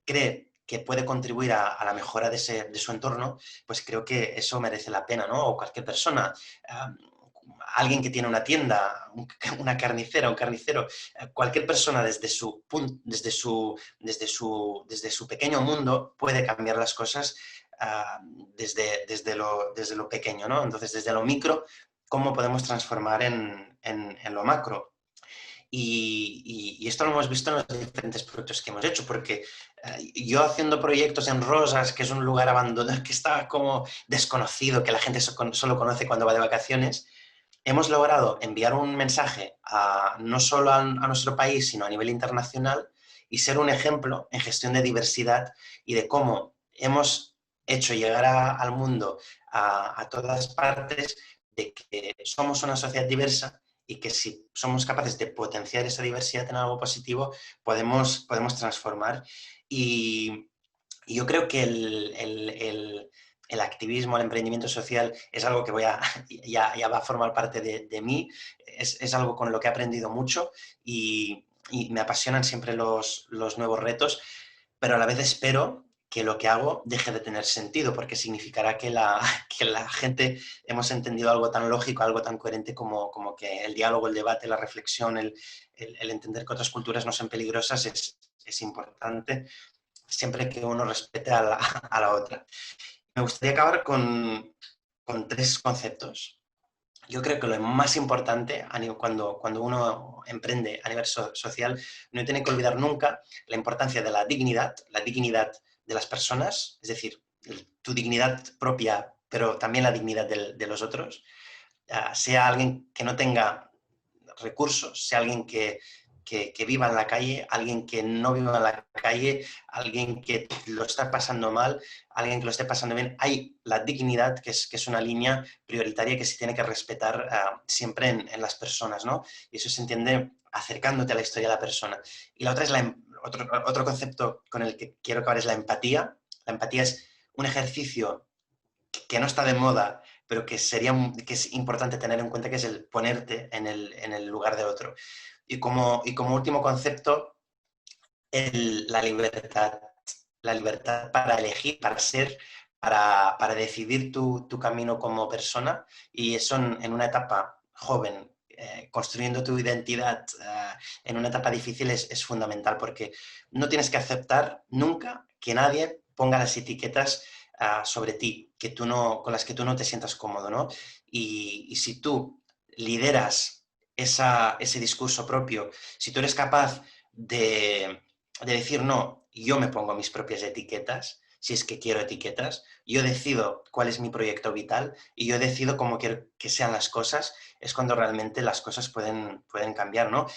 cree que puede contribuir a la mejora de su entorno, pues creo que eso merece la pena, ¿no? O cualquier persona, alguien que tiene una tienda, una carnicera, un carnicero, cualquier persona desde su pequeño mundo puede cambiar las cosas desde lo pequeño, ¿no? Entonces, desde lo micro, ¿cómo podemos transformar en lo macro? Y esto lo hemos visto en los diferentes proyectos que hemos hecho, porque yo haciendo proyectos en Rosas, que es un lugar abandonado, que está como desconocido, que la gente solo conoce cuando va de vacaciones, hemos logrado enviar un mensaje no solo a nuestro país, sino a nivel internacional y ser un ejemplo en gestión de diversidad y de cómo hemos hecho llegar al mundo, a todas partes, de que somos una sociedad diversa y que si somos capaces de potenciar esa diversidad en algo positivo, podemos transformar. Y yo creo que el activismo, el emprendimiento social es algo que ya va a formar parte de mí, es algo con lo que he aprendido mucho y me apasionan siempre los nuevos retos, pero a la vez espero que lo que hago deje de tener sentido, porque significará que la gente hemos entendido algo tan lógico, algo tan coherente como que el diálogo, el debate, la reflexión, el entender que otras culturas no son peligrosas es importante, siempre que uno respete a la otra. Me gustaría acabar con tres conceptos. Yo creo que lo más importante cuando uno emprende a nivel social, no tiene que olvidar nunca la importancia de la dignidad de las personas, es decir, tu dignidad propia, pero también la dignidad de los otros. Sea alguien que no tenga recursos, sea alguien que viva en la calle, alguien que no viva en la calle, alguien que lo está pasando mal, alguien que lo esté pasando bien. Hay la dignidad, que es una línea prioritaria que se tiene que respetar siempre en las personas, ¿no? Y eso se entiende acercándote a la historia de la persona. Y la otra es otro concepto con el que quiero acabar es la empatía. La empatía es un ejercicio que no está de moda, pero que es importante tener en cuenta, que es el ponerte en el lugar de otro. Y como último concepto, la libertad para elegir, para ser, para decidir tu camino como persona, y eso en una etapa joven, construyendo tu identidad en una etapa difícil es fundamental, porque no tienes que aceptar nunca que nadie ponga las etiquetas sobre ti con las que tú no te sientas cómodo, ¿no? Y si tú lideras ese discurso propio, si tú eres capaz de decir, no, yo me pongo mis propias etiquetas, si es que quiero etiquetas, yo decido cuál es mi proyecto vital y yo decido cómo quiero que sean las cosas, es cuando realmente las cosas pueden cambiar, ¿no?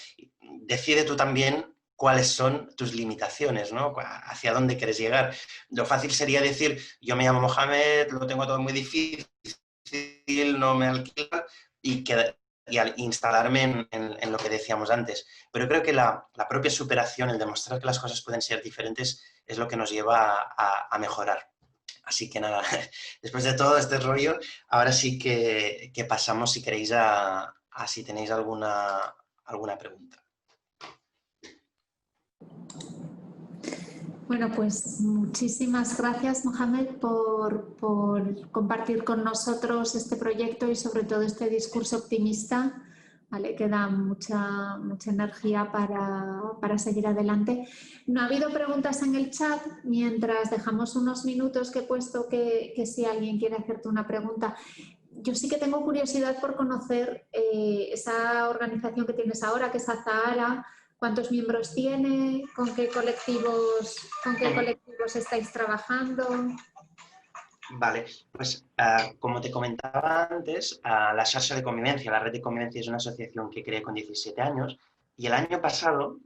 Decide tú también cuáles son tus limitaciones, ¿no? Hacia dónde quieres llegar. Lo fácil sería decir, yo me llamo Mohamed, lo tengo todo muy difícil, no me alquila, y al instalarme en lo que decíamos antes. Pero creo que la propia superación, el demostrar que las cosas pueden ser diferentes, es lo que nos lleva a mejorar. Así que nada, después de todo este rollo, ahora sí que pasamos, si queréis, a si tenéis alguna pregunta. Bueno, pues muchísimas gracias, Mohamed, por compartir con nosotros este proyecto y sobre todo este discurso optimista, ¿vale? Que da mucha energía para seguir adelante. No ha habido preguntas en el chat, mientras dejamos unos minutos que he puesto que si alguien quiere hacerte una pregunta. Yo sí que tengo curiosidad por conocer esa organización que tienes ahora, que es Azahara. ¿Cuántos miembros tiene? ¿Con qué colectivos estáis trabajando? Vale, pues como te comentaba antes, la Xarxa de Convivencia, la Red de Convivencia es una asociación que creé con 17 años y el año pasado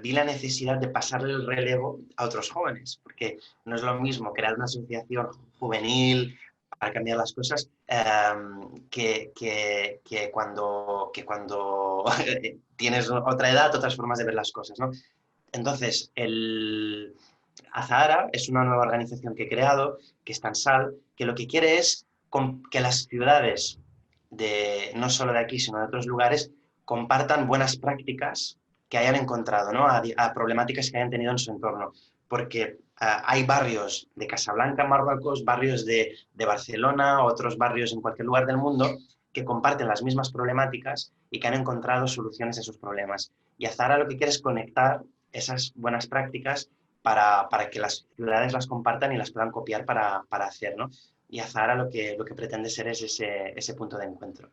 vi la necesidad de pasarle el relevo a otros jóvenes, porque no es lo mismo crear una asociación juvenil para cambiar las cosas que cuando tienes otra edad, otras formas de ver las cosas, ¿no? Entonces, Azahara es una nueva organización que he creado, que está en SAL, que lo que quiere es que las ciudades, no solo de aquí, sino de otros lugares, compartan buenas prácticas que hayan encontrado, ¿no? A problemáticas que hayan tenido en su entorno. Porque hay barrios de Casablanca, Marruecos, barrios de Barcelona, otros barrios en cualquier lugar del mundo que comparten las mismas problemáticas y que han encontrado soluciones a esos problemas. Y Azahara lo que quiere es conectar esas buenas prácticas para que las ciudades las compartan y las puedan copiar para hacer, ¿no? Y Azahara lo que pretende ser es ese punto de encuentro.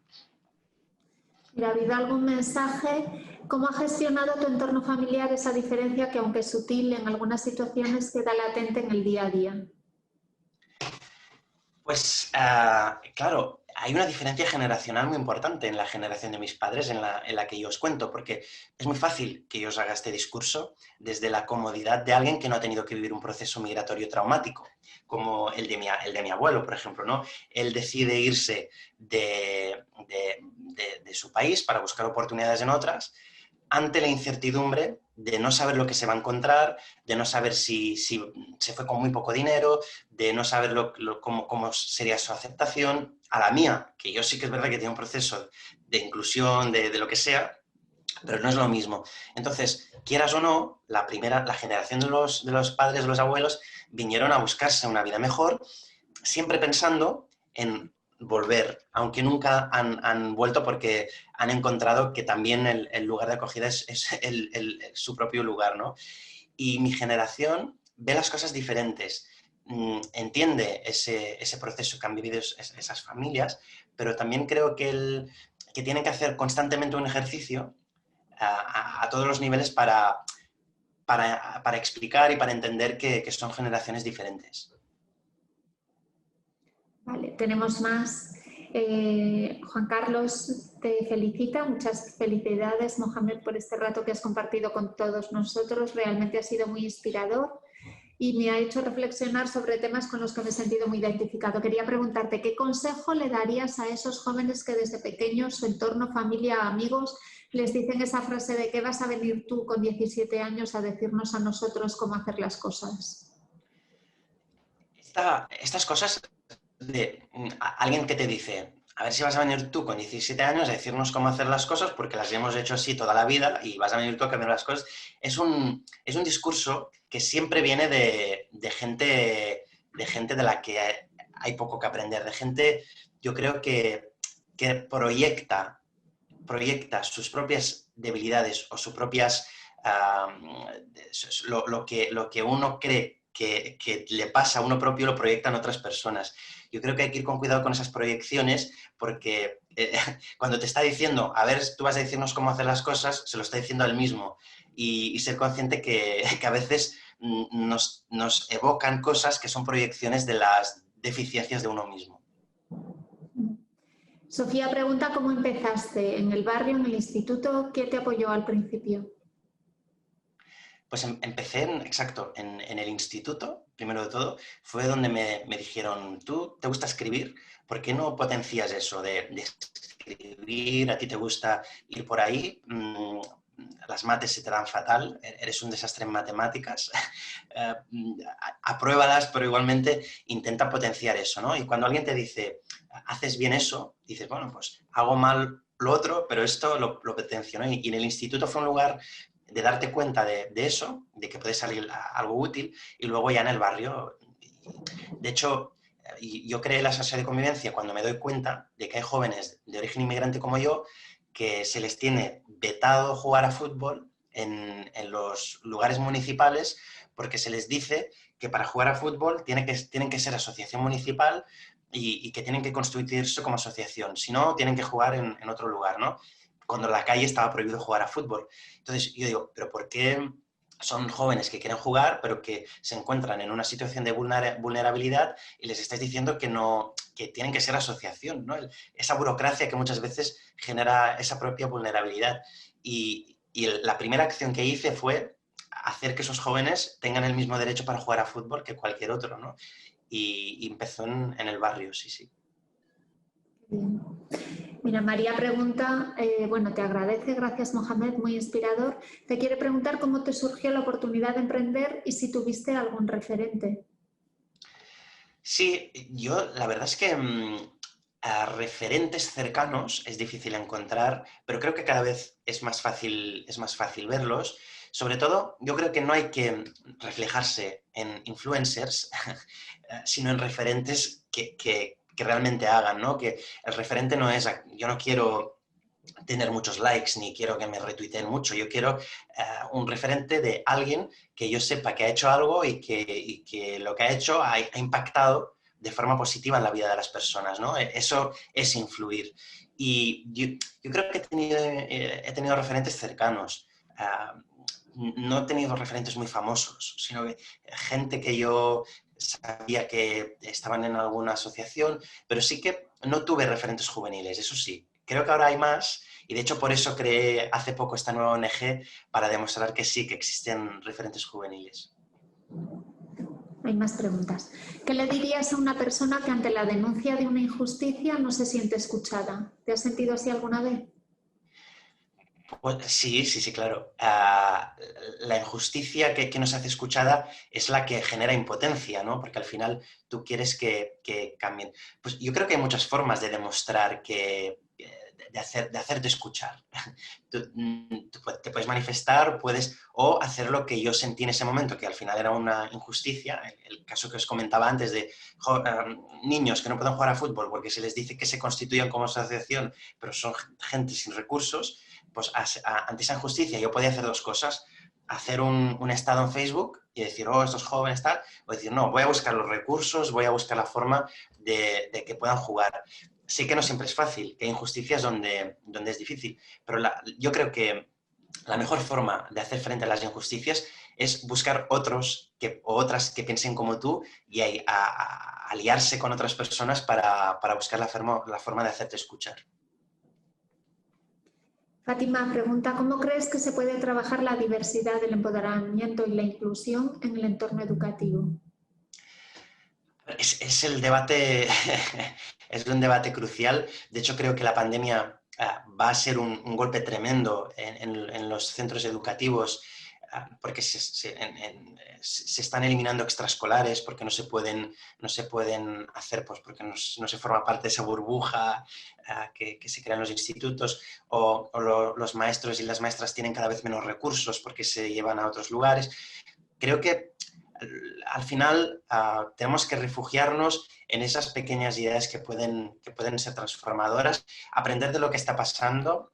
Mira, ¿ha habido algún mensaje? ¿Cómo ha gestionado tu entorno familiar esa diferencia que, aunque sutil, en algunas situaciones queda latente en el día a día? Pues, claro, hay una diferencia generacional muy importante en la generación de mis padres, en la que yo os cuento, porque es muy fácil que yo os haga este discurso desde la comodidad de alguien que no ha tenido que vivir un proceso migratorio traumático, como el de mi abuelo, por ejemplo, ¿no? Él decide irse de su país para buscar oportunidades en otras, ante la incertidumbre de no saber lo que se va a encontrar, de no saber si se fue con muy poco dinero, de no saber cómo sería su aceptación, a la mía, que yo sí que es verdad que tiene un proceso de inclusión, de lo que sea, pero no es lo mismo. Entonces, quieras o no, la generación de los padres, de los abuelos, vinieron a buscarse una vida mejor, siempre pensando en volver, aunque nunca han vuelto porque han encontrado que también el lugar de acogida es su propio lugar, ¿no? Y mi generación ve las cosas diferentes, entiende ese proceso que han vivido esas familias, pero también creo que tienen que hacer constantemente un ejercicio a todos los niveles para explicar y para entender que son generaciones diferentes. Vale, tenemos más. Juan Carlos te felicita. Muchas felicidades, Mohamed, por este rato que has compartido con todos nosotros. Realmente ha sido muy inspirador y me ha hecho reflexionar sobre temas con los que me he sentido muy identificado. Quería preguntarte, ¿qué consejo le darías a esos jóvenes que desde pequeños, su entorno, familia, amigos, les dicen esa frase de que vas a venir tú con 17 años a decirnos a nosotros cómo hacer las cosas? Estas cosas de alguien que te dice, a ver si vas a venir tú con 17 años a decirnos cómo hacer las cosas porque las hemos hecho así toda la vida y vas a venir tú a cambiar las cosas, es un discurso que siempre viene de gente de la que hay poco que aprender, de gente, yo creo que proyecta sus propias debilidades o sus propias lo que uno cree que le pasa a uno propio lo proyectan otras personas. Yo creo que hay que ir con cuidado con esas proyecciones porque cuando te está diciendo, a ver, tú vas a decirnos cómo hacer las cosas, se lo está diciendo él mismo. Y ser consciente que a veces nos evocan cosas que son proyecciones de las deficiencias de uno mismo. Sofía pregunta cómo empezaste, en el barrio, en el instituto, ¿qué te apoyó al principio? Pues empecé, exacto, en el instituto, primero de todo, fue donde me dijeron, ¿tú te gusta escribir? ¿Por qué no potencias eso de escribir? ¿A ti te gusta ir por ahí? Las mates se te dan fatal, eres un desastre en matemáticas, apruébalas, pero igualmente intenta potenciar eso, ¿no? Y cuando alguien te dice, haces bien eso, dices, bueno, pues hago mal lo otro, pero esto lo potencio, ¿no? Y en el instituto fue un lugar de darte cuenta de eso, de que puede salir algo útil, y luego ya en el barrio. De hecho, yo creé la sociedad de convivencia cuando me doy cuenta de que hay jóvenes de origen inmigrante como yo que se les tiene vetado jugar a fútbol en los lugares municipales porque se les dice que para jugar a fútbol tienen que ser asociación municipal y que tienen que constituirse como asociación. Si no, tienen que jugar en otro lugar, ¿no? Cuando en la calle estaba prohibido jugar a fútbol. Entonces yo digo, ¿pero por qué son jóvenes que quieren jugar, pero que se encuentran en una situación de vulnerabilidad y les estáis diciendo que no, que tienen que ser asociación, ¿no? Esa burocracia que muchas veces genera esa propia vulnerabilidad. Y la primera acción que hice fue hacer que esos jóvenes tengan el mismo derecho para jugar a fútbol que cualquier otro, ¿no? Y empezó en el barrio, sí, sí. Bien. Mira, María pregunta, bueno, te agradece, gracias Mohamed, muy inspirador. Te quiere preguntar cómo te surgió la oportunidad de emprender y si tuviste algún referente. Sí, yo la verdad es que a referentes cercanos es difícil encontrar, pero creo que cada vez es más fácil verlos. Sobre todo, yo creo que no hay que reflejarse en influencers, sino en referentes que realmente hagan, ¿no? Que el referente no es, yo no quiero tener muchos likes ni quiero que me retuiteen mucho, yo quiero un referente de alguien que yo sepa que ha hecho algo y que lo que ha hecho ha impactado de forma positiva en la vida de las personas, ¿no? Eso es influir. Y yo creo que he tenido referentes cercanos. No he tenido referentes muy famosos, sino que gente que yo sabía que estaban en alguna asociación, pero sí que no tuve referentes juveniles, eso sí. Creo que ahora hay más y de hecho por eso creé hace poco esta nueva ONG para demostrar que sí, que existen referentes juveniles. Hay más preguntas. ¿Qué le dirías a una persona que ante la denuncia de una injusticia no se siente escuchada? ¿Te has sentido así alguna vez? Pues sí, sí, sí, claro. La injusticia que nos hace escuchada es la que genera impotencia, ¿no? Porque al final tú quieres que cambien. Pues yo creo que hay muchas formas de demostrar de hacerte escuchar. Tú te puedes manifestar, o hacer lo que yo sentí en ese momento, que al final era una injusticia. El caso que os comentaba antes de niños que no pueden jugar a fútbol porque se les dice que se constituyan como asociación, pero son gente sin recursos. Pues ante esa injusticia yo podía hacer dos cosas: hacer un estado en Facebook y decir, oh, estos jóvenes tal, o decir, no, voy a buscar los recursos, voy a buscar la forma de que puedan jugar. Sí que no siempre es fácil, que hay injusticias donde es difícil, pero yo creo que la mejor forma de hacer frente a las injusticias es buscar otros o otras que piensen como tú y aliarse con otras personas para buscar la forma de hacerte escuchar. Fátima pregunta, ¿cómo crees que se puede trabajar la diversidad, el empoderamiento y la inclusión en el entorno educativo? Es el debate, es un debate crucial. De hecho, creo que la pandemia va a ser un golpe tremendo en los centros educativos, porque se están eliminando extraescolares, porque no se pueden hacer, pues porque no se forma parte de esa burbuja que se crea en los institutos, o los maestros y las maestras tienen cada vez menos recursos porque se llevan a otros lugares. Creo que al final tenemos que refugiarnos en esas pequeñas ideas que pueden ser transformadoras, aprender de lo que está pasando,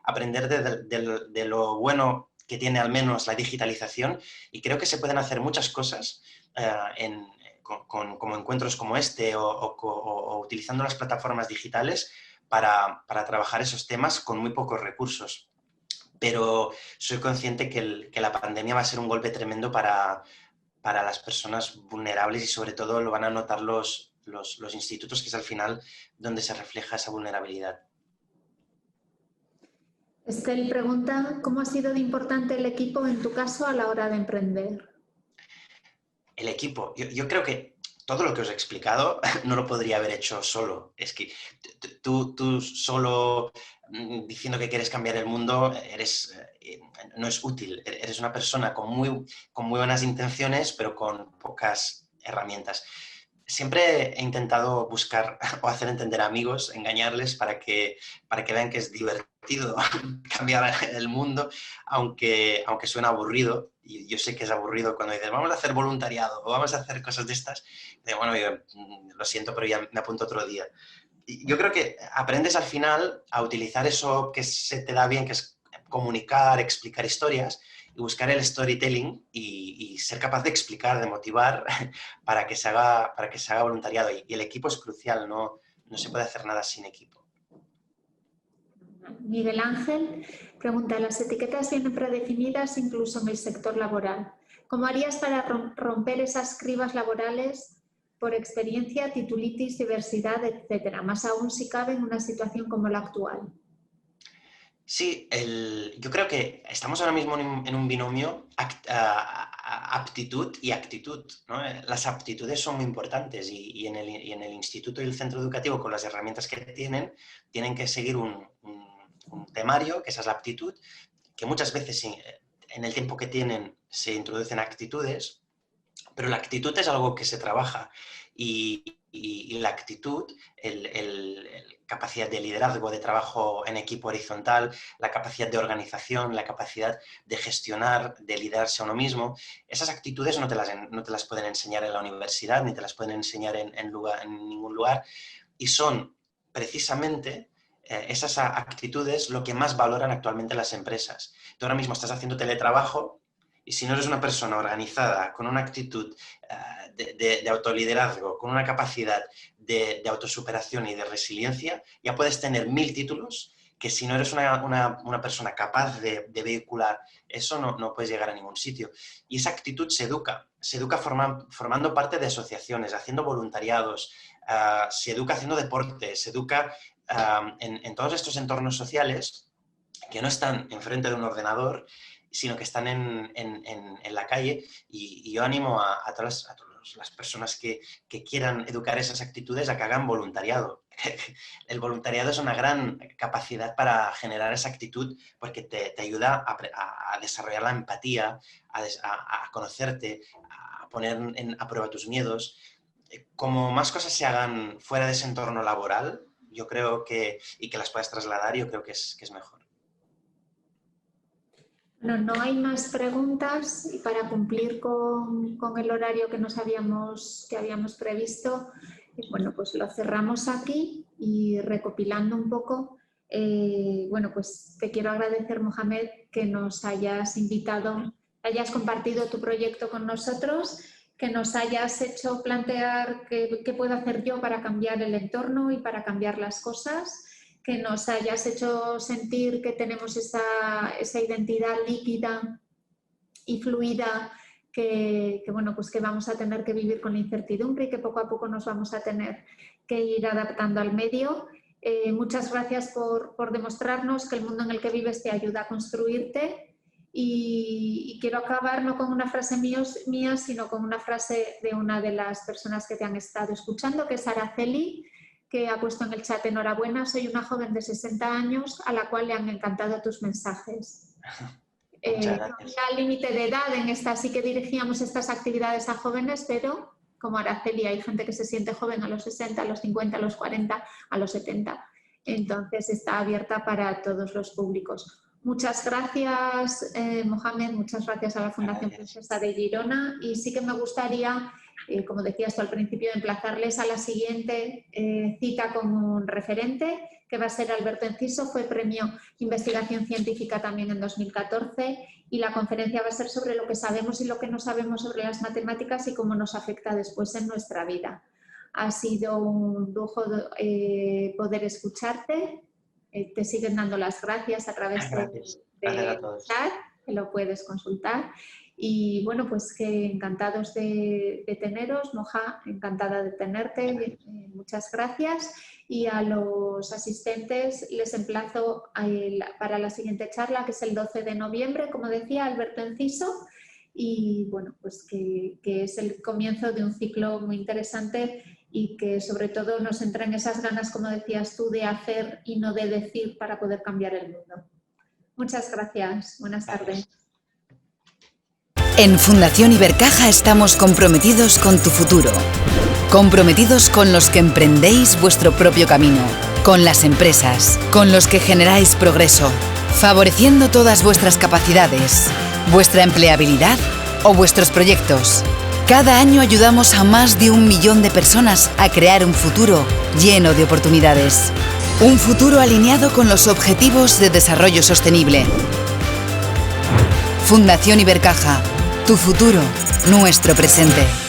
aprender de lo bueno que tiene al menos la digitalización, y creo que se pueden hacer muchas cosas como encuentros como este o utilizando las plataformas digitales para trabajar esos temas con muy pocos recursos. Pero soy consciente que la pandemia va a ser un golpe tremendo para las personas vulnerables y sobre todo lo van a notar los institutos, que es al final donde se refleja esa vulnerabilidad. Estel pregunta, ¿cómo ha sido de importante el equipo en tu caso a la hora de emprender? El equipo, yo creo que todo lo que os he explicado no lo podría haber hecho solo. Es que tú solo diciendo que quieres cambiar el mundo no es útil. Eres una persona con muy buenas intenciones, pero con pocas herramientas. Siempre he intentado buscar o hacer entender a amigos, engañarles para que vean que es divertido prometido cambiar el mundo, aunque suena aburrido, y yo sé que es aburrido cuando dices, vamos a hacer voluntariado o vamos a hacer cosas de estas. Bueno, yo lo siento, pero ya me apunto otro día. Y yo creo que aprendes al final a utilizar eso que se te da bien, que es comunicar, explicar historias, y buscar el storytelling y ser capaz de explicar, de motivar para que se haga voluntariado. Y el equipo es crucial, no se puede hacer nada sin equipo. Miguel Ángel pregunta, las etiquetas vienen predefinidas incluso en el sector laboral. ¿Cómo harías para romper esas cribas laborales por experiencia, titulitis, diversidad, etcétera? Más aún si cabe en una situación como la actual. Sí, yo creo que estamos ahora mismo en un binomio aptitud y actitud, ¿no? Las aptitudes son muy importantes y en el instituto y el centro educativo, con las herramientas que tienen que seguir un temario, que esa es la aptitud, que muchas veces en el tiempo que tienen se introducen actitudes, pero la actitud es algo que se trabaja y la actitud, capacidad de liderazgo, de trabajo en equipo horizontal, la capacidad de organización, la capacidad de gestionar, de liderarse a uno mismo, esas actitudes no te las pueden enseñar en la universidad ni te las pueden enseñar en ningún lugar, y son precisamente esas actitudes lo que más valoran actualmente las empresas. Tú ahora mismo estás haciendo teletrabajo y si no eres una persona organizada, con una actitud de autoliderazgo, con una capacidad de autosuperación y de resiliencia, ya puedes tener 1000 títulos que si no eres una persona capaz de vehicular eso, no puedes llegar a ningún sitio. Y esa actitud se educa formando parte de asociaciones, haciendo voluntariados, se educa haciendo deporte, se educa en todos estos entornos sociales que no están enfrente de un ordenador, sino que están en la calle, y yo animo a todas las personas que quieran educar esas actitudes a que hagan voluntariado. El voluntariado es una gran capacidad para generar esa actitud porque te ayuda a desarrollar la empatía, a conocerte, a poner a prueba tus miedos. Como más cosas se hagan fuera de ese entorno laboral, yo creo y que las puedas trasladar, yo creo que es mejor. No hay más preguntas y para cumplir con el horario que habíamos previsto, bueno, pues lo cerramos aquí y recopilando un poco, bueno, pues te quiero agradecer, Mohamed, que nos hayas invitado, hayas compartido tu proyecto con nosotros, que nos hayas hecho plantear qué puedo hacer yo para cambiar el entorno y para cambiar las cosas, que nos hayas hecho sentir que tenemos esa identidad líquida y fluida bueno, pues que vamos a tener que vivir con la incertidumbre y que poco a poco nos vamos a tener que ir adaptando al medio. Muchas gracias por demostrarnos que el mundo en el que vives te ayuda a construirte, y quiero acabar no con una frase mía, sino con una frase de una de las personas que te han estado escuchando, que es Araceli, que ha puesto en el chat: enhorabuena, soy una joven de 60 años a la cual le han encantado tus mensajes. No había límite de edad en esta, sí que dirigíamos estas actividades a jóvenes, pero como Araceli hay gente que se siente joven a los 60, a los 50, a los 40, a los 70. Entonces está abierta para todos los públicos. Muchas gracias, Mohamed, muchas gracias a la Fundación Princesa de Girona, y sí que me gustaría, como decías tú al principio, emplazarles a la siguiente cita con un referente, que va a ser Alberto Enciso, fue premio Investigación Científica también en 2014, y la conferencia va a ser sobre lo que sabemos y lo que no sabemos sobre las matemáticas y cómo nos afecta después en nuestra vida. Ha sido un lujo poder escucharte. Te siguen dando las gracias a través del chat, que lo puedes consultar. Y bueno, pues que encantados de teneros, Moja, encantada de tenerte, muchas gracias. Y a los asistentes les emplazo para la siguiente charla, que es el 12 de noviembre, como decía Alberto Enciso, y bueno, pues que es el comienzo de un ciclo muy interesante y que sobre todo nos entra en esas ganas, como decías tú, de hacer y no de decir para poder cambiar el mundo. Muchas gracias. Buenas tardes. En Fundación Ibercaja estamos comprometidos con tu futuro, comprometidos con los que emprendéis vuestro propio camino, con las empresas, con los que generáis progreso, favoreciendo todas vuestras capacidades, vuestra empleabilidad o vuestros proyectos. Cada año ayudamos a más de 1 millón de personas a crear un futuro lleno de oportunidades. Un futuro alineado con los Objetivos de Desarrollo Sostenible. Fundación Ibercaja. Tu futuro, nuestro presente.